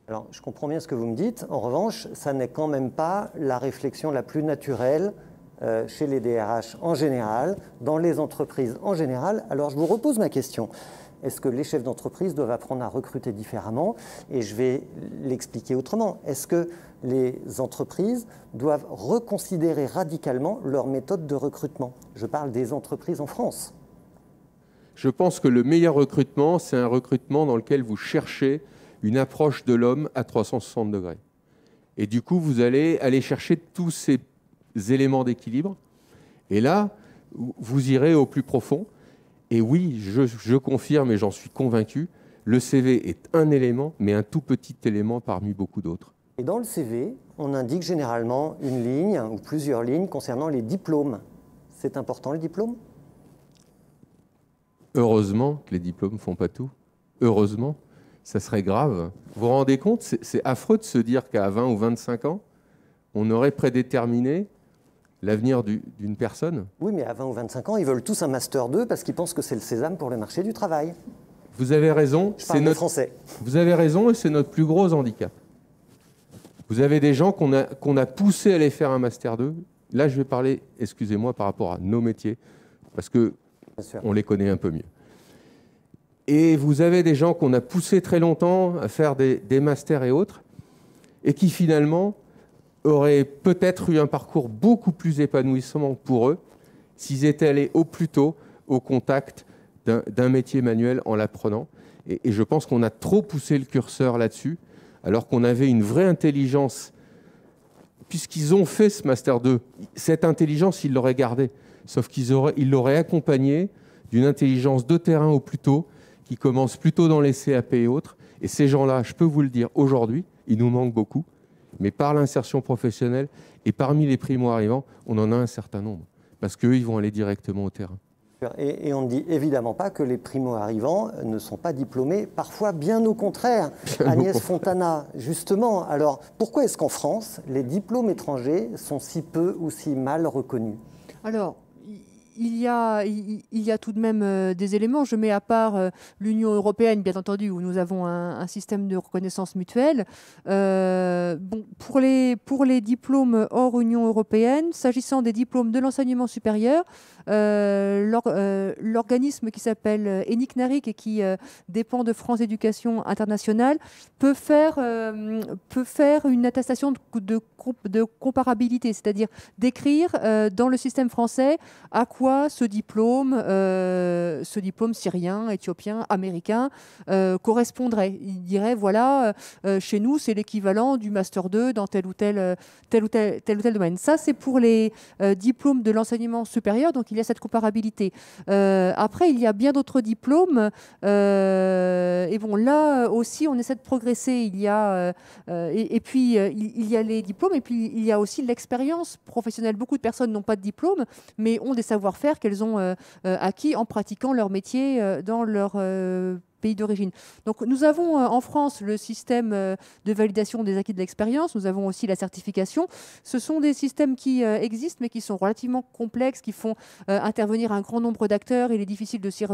Alors, je comprends bien ce que vous me dites. En revanche, ça n'est quand même pas la réflexion la plus naturelle chez les DRH en général, dans les entreprises en général. Alors, je vous repose ma question. Est-ce que les chefs d'entreprise doivent apprendre à recruter différemment? Et je vais l'expliquer autrement. Est-ce que les entreprises doivent reconsidérer radicalement leur méthode de recrutement? Je parle des entreprises en France. Je pense que le meilleur recrutement, c'est un recrutement dans lequel vous cherchez une approche de l'homme à 360 degrés. Et du coup, vous allez aller chercher tous ces éléments d'équilibre. Et là, vous irez au plus profond. Et oui, je confirme et j'en suis convaincu, le CV est un élément, mais un tout petit élément parmi beaucoup d'autres. Et dans le CV, on indique généralement une ligne ou plusieurs lignes concernant les diplômes. C'est important, le diplôme? Heureusement que les diplômes ne font pas tout. Heureusement, ça serait grave. Vous vous rendez compte, c'est affreux de se dire qu'à 20 ou 25 ans, on aurait prédéterminé l'avenir d'une personne. Oui, mais à 20 ou 25 ans, ils veulent tous un Master 2 parce qu'ils pensent que c'est le sésame pour le marché du travail. Vous avez raison. Je parle français. Vous avez raison et c'est notre plus gros handicap. Vous avez des gens qu'on a poussés à aller faire un Master 2. Là, je vais parler, excusez-moi, par rapport à nos métiers, parce qu'on les connaît un peu mieux. Et vous avez des gens qu'on a poussés très longtemps à faire des masters et autres, et qui finalement auraient peut-être eu un parcours beaucoup plus épanouissant pour eux s'ils étaient allés au plus tôt au contact d'un métier manuel en l'apprenant. Et je pense qu'on a trop poussé le curseur là-dessus, alors qu'on avait une vraie intelligence. Puisqu'ils ont fait ce Master 2, cette intelligence, ils l'auraient gardée. Sauf qu'ils l'auraient accompagnée d'une intelligence de terrain au plus tôt, qui commence plutôt dans les CAP et autres. Et ces gens-là, je peux vous le dire aujourd'hui, ils nous manquent beaucoup. Mais par l'insertion professionnelle et parmi les primo-arrivants, on en a un certain nombre. Parce qu'eux, ils vont aller directement au terrain. Et on ne dit évidemment pas que les primo-arrivants ne sont pas diplômés, parfois bien au contraire. Agnès Fontana, justement, alors pourquoi est-ce qu'en France, les diplômes étrangers sont si peu ou si mal reconnus? Alors, il y a tout de même des éléments. Je mets à part l'Union européenne, bien entendu, où nous avons un système de reconnaissance mutuelle. Pour les diplômes hors Union européenne, s'agissant des diplômes de l'enseignement supérieur, l'organisme qui s'appelle ENIC-NARIC et qui dépend de France Éducation Internationale peut faire une attestation de comparabilité, c'est-à-dire d'écrire dans le système français à quoi ce diplôme syrien, éthiopien, américain correspondrait. Il dirait, voilà, chez nous, c'est l'équivalent du Master 2 dans tel ou tel domaine. Ça, c'est pour les diplômes de l'enseignement supérieur, donc il y a cette comparabilité. Après, il y a bien d'autres diplômes, et bon, là aussi, on essaie de progresser. Il y a, et puis, il y a les diplômes, et puis il y a aussi l'expérience professionnelle. Beaucoup de personnes n'ont pas de diplôme, mais ont des savoir-faire qu'elles ont acquis en pratiquant leur métier dans leur pays d'origine. Donc nous avons en France le système de validation des acquis de l'expérience, nous avons aussi la certification. Ce sont des systèmes qui existent mais qui sont relativement complexes, qui font intervenir un grand nombre d'acteurs. Il est difficile de s'y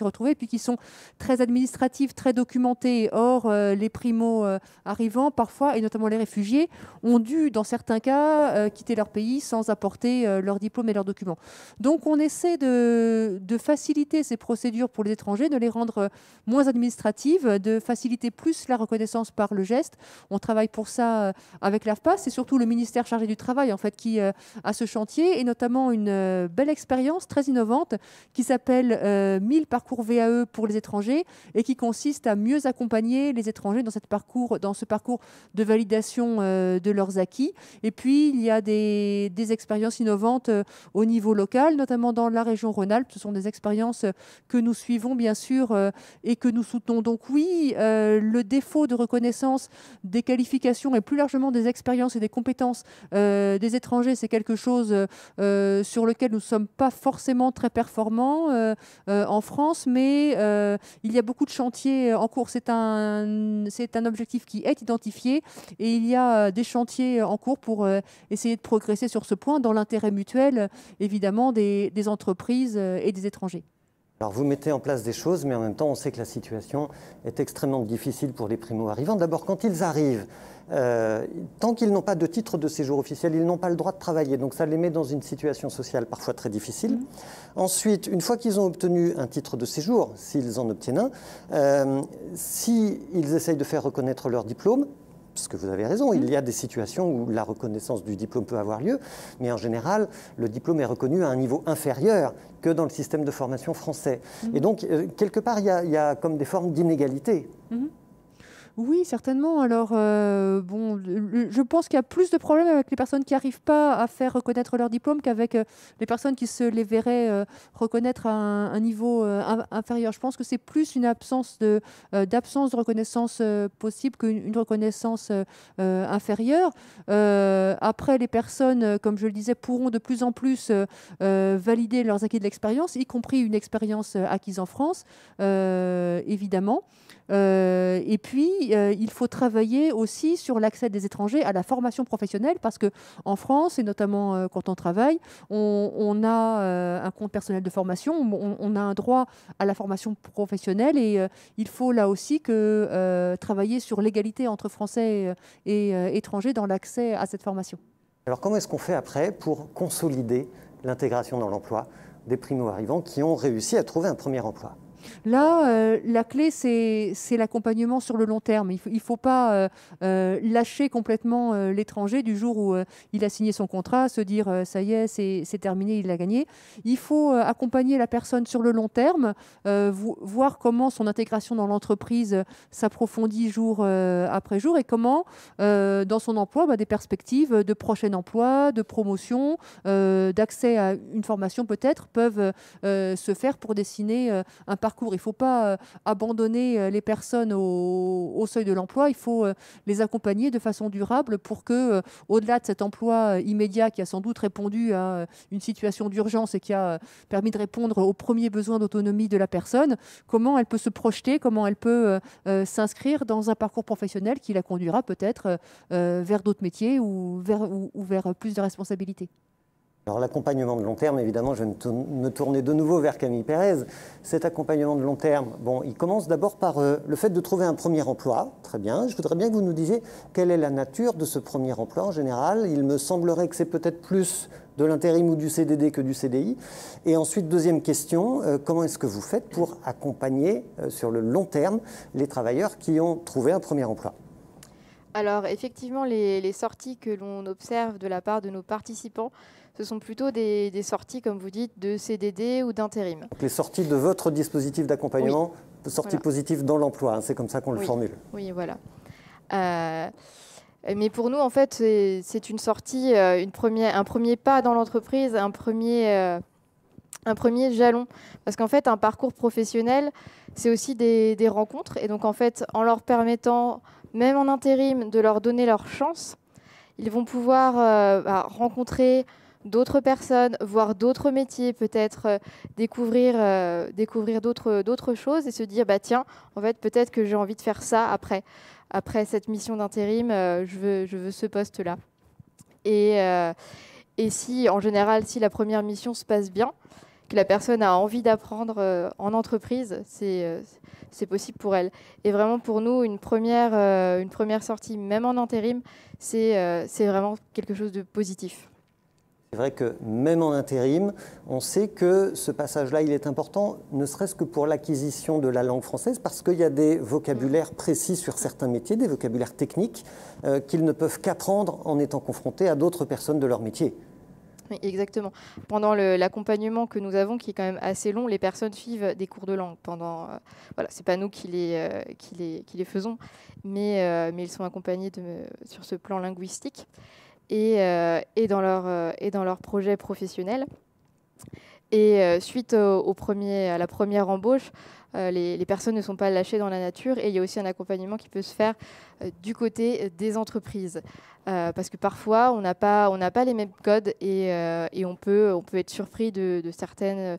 retrouver, puis qui sont très administratifs, très documentés. Or, les primo-arrivants, parfois, et notamment les réfugiés, ont dû, dans certains cas, quitter leur pays sans apporter leur diplôme et leurs documents. Donc on essaie de faciliter ces procédures pour les étrangers, de les rendre rendre moins administrative, de faciliter plus la reconnaissance par le geste. On travaille pour ça avec l'AFPA. C'est surtout le ministère chargé du Travail en fait, qui a ce chantier, et notamment une belle expérience très innovante qui s'appelle 1000 parcours VAE pour les étrangers, et qui consiste à mieux accompagner les étrangers dans ce parcours de validation de leurs acquis. Et puis, il y a des expériences innovantes au niveau local, notamment dans la région Rhône-Alpes. Ce sont des expériences que nous suivons, bien sûr, et que nous soutenons. Donc oui, le défaut de reconnaissance des qualifications et plus largement des expériences et des compétences des étrangers, c'est quelque chose sur lequel nous ne sommes pas forcément très performants en France, mais il y a beaucoup de chantiers en cours. C'est un objectif qui est identifié, et il y a des chantiers en cours pour essayer de progresser sur ce point dans l'intérêt mutuel, évidemment, des entreprises et des étrangers. Alors vous mettez en place des choses, mais en même temps, on sait que la situation est extrêmement difficile pour les primo-arrivants. D'abord, quand ils arrivent, tant qu'ils n'ont pas de titre de séjour officiel, ils n'ont pas le droit de travailler. Donc ça les met dans une situation sociale parfois très difficile. Ensuite, une fois qu'ils ont obtenu un titre de séjour, s'ils en obtiennent un, s'ils essayent de faire reconnaître leur diplôme, parce que vous avez raison, il y a des situations où la reconnaissance du diplôme peut avoir lieu, mais en général, le diplôme est reconnu à un niveau inférieur que dans le système de formation français. Et donc, quelque part, il y a comme des formes d'inégalité. Oui, certainement. Alors, je pense qu'il y a plus de problèmes avec les personnes qui n'arrivent pas à faire reconnaître leur diplôme qu'avec les personnes qui se les verraient reconnaître à un niveau inférieur. Je pense que c'est plus une absence de reconnaissance possible qu'une reconnaissance inférieure. Après, les personnes, comme je le disais, pourront de plus en plus valider leurs acquis de l'expérience, y compris une expérience acquise en France, évidemment. Et puis, il faut travailler aussi sur l'accès des étrangers à la formation professionnelle, parce qu'en France, et notamment quand on travaille, on a un compte personnel de formation, on a un droit à la formation professionnelle, et il faut là aussi travailler sur l'égalité entre Français et étrangers dans l'accès à cette formation. Alors comment est-ce qu'on fait après pour consolider l'intégration dans l'emploi des primo-arrivants qui ont réussi à trouver un premier emploi ? Là, la clé, c'est l'accompagnement sur le long terme. Il ne faut pas lâcher complètement l'étranger du jour où il a signé son contrat, se dire ça y est, c'est terminé, il l'a gagné. Il faut accompagner la personne sur le long terme, voir comment son intégration dans l'entreprise s'approfondit jour après jour, et comment, dans son emploi, des perspectives de prochain emploi, de promotion, d'accès à une formation peut-être, peuvent se faire pour dessiner un parcours. Il ne faut pas abandonner les personnes au seuil de l'emploi. Il faut les accompagner de façon durable pour que, au-delà de cet emploi immédiat qui a sans doute répondu à une situation d'urgence et qui a permis de répondre aux premiers besoins d'autonomie de la personne, comment elle peut se projeter, comment elle peut s'inscrire dans un parcours professionnel qui la conduira peut-être vers d'autres métiers ou vers plus de responsabilités. Alors l'accompagnement de long terme, évidemment, je vais me tourner de nouveau vers Camille Pérez. Cet accompagnement de long terme, il commence d'abord par le fait de trouver un premier emploi. Très bien. Je voudrais bien que vous nous disiez quelle est la nature de ce premier emploi en général. Il me semblerait que c'est peut-être plus de l'intérim ou du CDD que du CDI. Et ensuite, deuxième question, comment est-ce que vous faites pour accompagner sur le long terme les travailleurs qui ont trouvé un premier emploi ? Alors effectivement, les sorties que l'on observe de la part de nos participants, ce sont plutôt des sorties, comme vous dites, de CDD ou d'intérim. Les sorties de votre dispositif d'accompagnement, sorties positives dans l'emploi, c'est comme ça qu'on le formule. Oui, voilà. Mais pour nous, en fait, c'est une sortie, un premier pas dans l'entreprise, un premier jalon. Parce qu'en fait, un parcours professionnel, c'est aussi des rencontres. Et donc, en fait, en leur permettant, même en intérim, de leur donner leur chance, ils vont pouvoir rencontrer d'autres personnes, voir d'autres métiers, peut-être découvrir d'autres choses et se dire, tiens, en fait, peut-être que j'ai envie de faire ça après cette mission d'intérim, je veux ce poste-là. Et si, en général, si la première mission se passe bien, que la personne a envie d'apprendre en entreprise, c'est possible pour elle. Et vraiment, pour nous, une première sortie, même en intérim, c'est vraiment quelque chose de positif. C'est vrai que même en intérim, on sait que ce passage-là, il est important, ne serait-ce que pour l'acquisition de la langue française, parce qu'il y a des vocabulaires précis sur certains métiers, des vocabulaires techniques, qu'ils ne peuvent qu'apprendre en étant confrontés à d'autres personnes de leur métier. Oui, exactement. Pendant l'accompagnement que nous avons, qui est quand même assez long, les personnes suivent des cours de langue. Voilà, c'est pas nous qui les faisons, mais ils sont accompagnés sur ce plan linguistique et dans leur projet professionnel. Et suite à la première embauche, les personnes ne sont pas lâchées dans la nature, et il y a aussi un accompagnement qui peut se faire du côté des entreprises. Parce que parfois, on n'a pas les mêmes codes, et on peut être surpris de certaines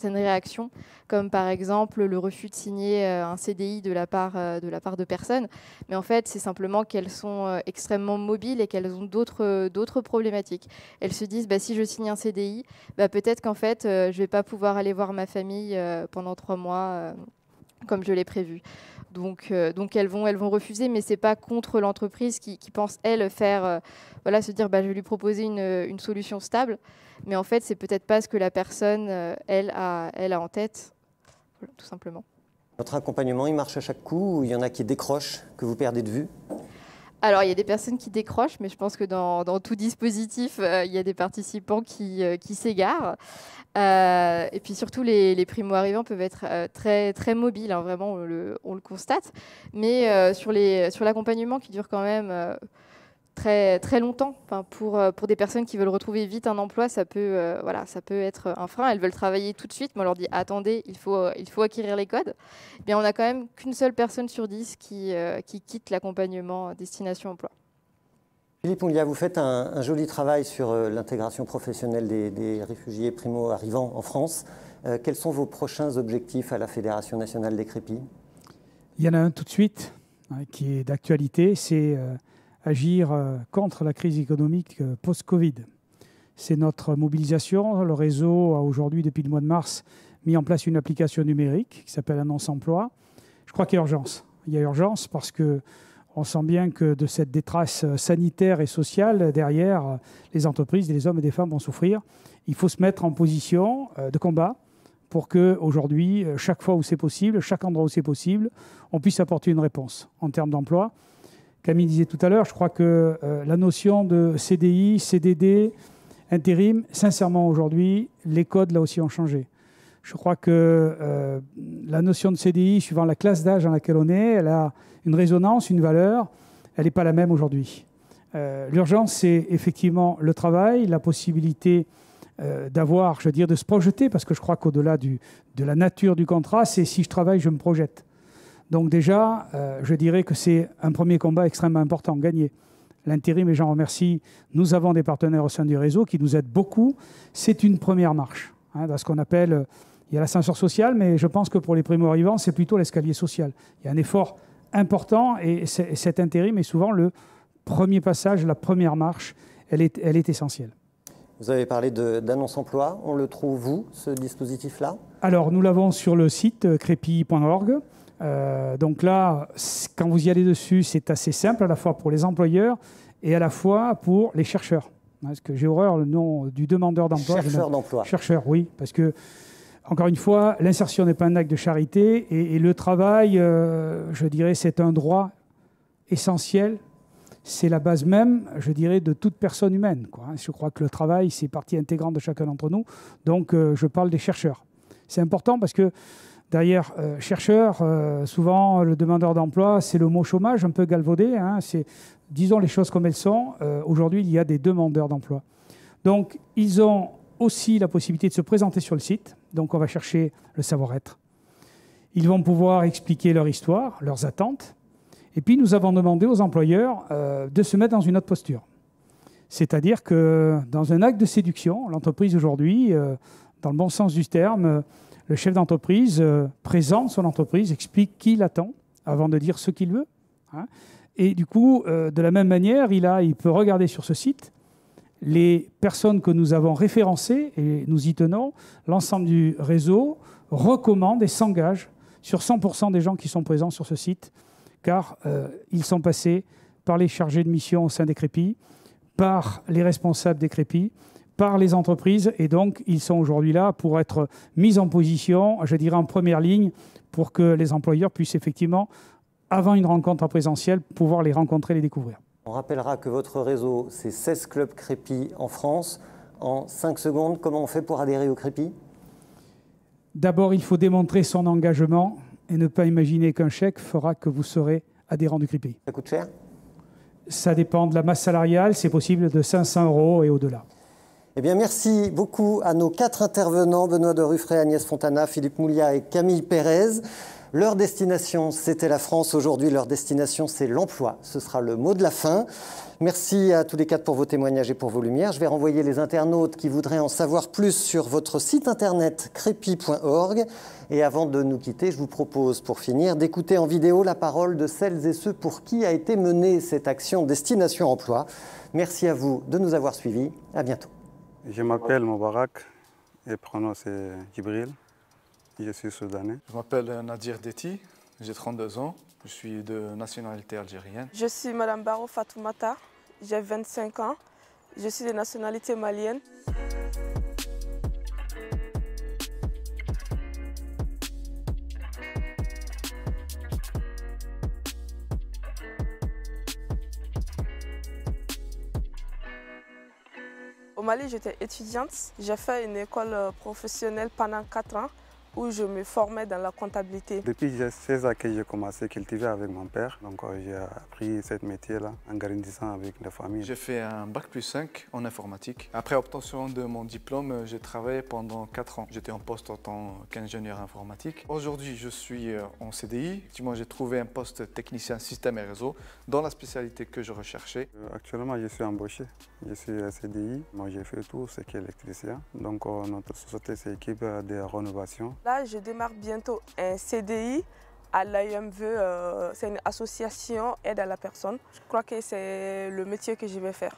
réactions, comme par exemple le refus de signer un CDI de la part de personnes. Mais en fait, c'est simplement qu'elles sont extrêmement mobiles et qu'elles ont d'autres problématiques. Elles se disent, si je signe un CDI, peut-être qu'en fait, je ne vais pas pouvoir aller voir ma famille pendant 3 mois, comme je l'ai prévu. Donc elles vont refuser, mais ce n'est pas contre l'entreprise qui pense, elle, se dire je vais lui proposer une solution stable. Mais en fait, c'est peut-être pas ce que la personne, elle a en tête, voilà, tout simplement. Votre accompagnement, il marche à chaque coup, ou il y en a qui décrochent, que vous perdez de vue? Alors, il y a des personnes qui décrochent, mais je pense que dans tout dispositif, il y a des participants qui s'égarent. Et puis surtout, les primo-arrivants peuvent être très, très mobiles, hein, vraiment, on le constate. Mais sur l'accompagnement qui dure quand même très, très longtemps, pour des personnes qui veulent retrouver vite un emploi, ça peut être un frein. Elles veulent travailler tout de suite, mais on leur dit « attendez, il faut acquérir les codes ». Bien, on n'a quand même qu'une seule personne sur 10 qui quitte l'accompagnement Destination Emploi. Philippe Onlia, vous faites un joli travail sur l'intégration professionnelle des réfugiés primo-arrivants en France. Quels sont vos prochains objectifs à la Fédération nationale des crépis? Il y en a un tout de suite, qui est d'actualité, c'est agir contre la crise économique post-Covid. C'est notre mobilisation. Le réseau a aujourd'hui, depuis le mois de mars, mis en place une application numérique qui s'appelle Annonce Emploi. Je crois qu'il y a urgence. Il y a urgence parce que on sent bien que de cette détresse sanitaire et sociale, derrière, les entreprises, les hommes et les femmes vont souffrir. Il faut se mettre en position de combat pour qu'aujourd'hui, chaque fois où c'est possible, chaque endroit où c'est possible, on puisse apporter une réponse en termes d'emploi. Camille disait tout à l'heure, je crois que la notion de CDI, CDD, intérim, sincèrement aujourd'hui, les codes là aussi ont changé. Je crois que la notion de CDI, suivant la classe d'âge dans laquelle on est, elle a une résonance, une valeur, elle n'est pas la même aujourd'hui. L'urgence, c'est effectivement le travail, la possibilité d'avoir, de se projeter, parce que je crois qu'au-delà de la nature du contrat, c'est si je travaille, je me projette. Donc déjà, je dirais que c'est un premier combat extrêmement important, gagné. L'intérim, et j'en remercie, nous avons des partenaires au sein du réseau qui nous aident beaucoup. C'est une première marche, dans ce qu'on appelle... Il y a l'ascenseur social, mais je pense que pour les primo-arrivants, c'est plutôt l'escalier social. Il y a un effort important et cet intérim est souvent le premier passage, la première marche. Elle est essentielle. Vous avez parlé d'annonce emploi. On le trouve où, ce dispositif-là? Alors, nous l'avons sur le site crépi.org. Donc là, quand vous y allez dessus, c'est assez simple, à la fois pour les employeurs et à la fois pour les chercheurs. Parce que j'ai horreur le nom du demandeur d'emploi. Chercheur d'emploi. Chercheur, oui, parce que encore une fois, l'insertion n'est pas un acte de charité et le travail, je dirais, c'est un droit essentiel. C'est la base même, je dirais, de toute personne humaine, quoi. Je crois que le travail, c'est partie intégrante de chacun d'entre nous. Donc, je parle des chercheurs. C'est important parce que derrière chercheur, souvent, le demandeur d'emploi, c'est le mot chômage un peu galvaudé. Disons les choses comme elles sont. Aujourd'hui, il y a des demandeurs d'emploi. Donc, ils ont aussi la possibilité de se présenter sur le site. Donc, on va chercher le savoir-être. Ils vont pouvoir expliquer leur histoire, leurs attentes. Et puis, nous avons demandé aux employeurs de se mettre dans une autre posture. C'est-à-dire que dans un acte de séduction, l'entreprise aujourd'hui, dans le bon sens du terme, le chef d'entreprise présente son entreprise, explique qui l'attend avant de dire ce qu'il veut. Et du coup, de la même manière, il peut regarder sur ce site les personnes que nous avons référencées, et nous y tenons, l'ensemble du réseau recommande et s'engage sur 100% des gens qui sont présents sur ce site, car ils sont passés par les chargés de mission au sein des crépis, par les responsables des crépis, par les entreprises et donc ils sont aujourd'hui là pour être mis en position, je dirais en première ligne, pour que les employeurs puissent effectivement, avant une rencontre en présentiel, pouvoir les rencontrer et les découvrir. On rappellera que votre réseau, c'est 16 clubs Crépi en France. En 5 secondes, comment on fait pour adhérer au Crépi? D'abord, il faut démontrer son engagement et ne pas imaginer qu'un chèque fera que vous serez adhérent du Crépi. Ça coûte cher? Ça dépend de la masse salariale, c'est possible de 500 € et au-delà. Eh bien, merci beaucoup à nos 4 intervenants, Benoît de Ruffray, Agnès Fontana, Philippe Mouliat et Camille Pérez. Leur destination, c'était la France. Aujourd'hui, leur destination, c'est l'emploi. Ce sera le mot de la fin. Merci à tous les 4 pour vos témoignages et pour vos lumières. Je vais renvoyer les internautes qui voudraient en savoir plus sur votre site internet crépi.org. Et avant de nous quitter, je vous propose, pour finir, d'écouter en vidéo la parole de celles et ceux pour qui a été menée cette action Destination Emploi. Merci à vous de nous avoir suivis. À bientôt. Je m'appelle Moubarak et prénom c'est Djibril. Je suis soudanais. Je m'appelle Nadir Deti, j'ai 32 ans, je suis de nationalité algérienne. Je suis Madame Baro Fatoumata, j'ai 25 ans, je suis de nationalité malienne. Au Mali, j'étais étudiante. J'ai fait une école professionnelle pendant 4 ans où je me formais dans la comptabilité. Depuis 16 ans que j'ai commencé à cultiver avec mon père, donc j'ai appris ce métier-là en grandissant avec la famille. J'ai fait un bac+5 en informatique. Après obtention de mon diplôme, j'ai travaillé pendant 4 ans. J'étais en poste en tant qu'ingénieur informatique. Aujourd'hui, je suis en CDI. Effectivement, j'ai trouvé un poste technicien système et réseau dans la spécialité que je recherchais. Actuellement, je suis embauché. Je suis à CDI. Moi, j'ai fait tout ce qui est électricien. Donc, notre société s'équipe de rénovation. Là, je démarre bientôt un CDI à l'AMVE. C'est une association aide à la personne. Je crois que c'est le métier que je vais faire.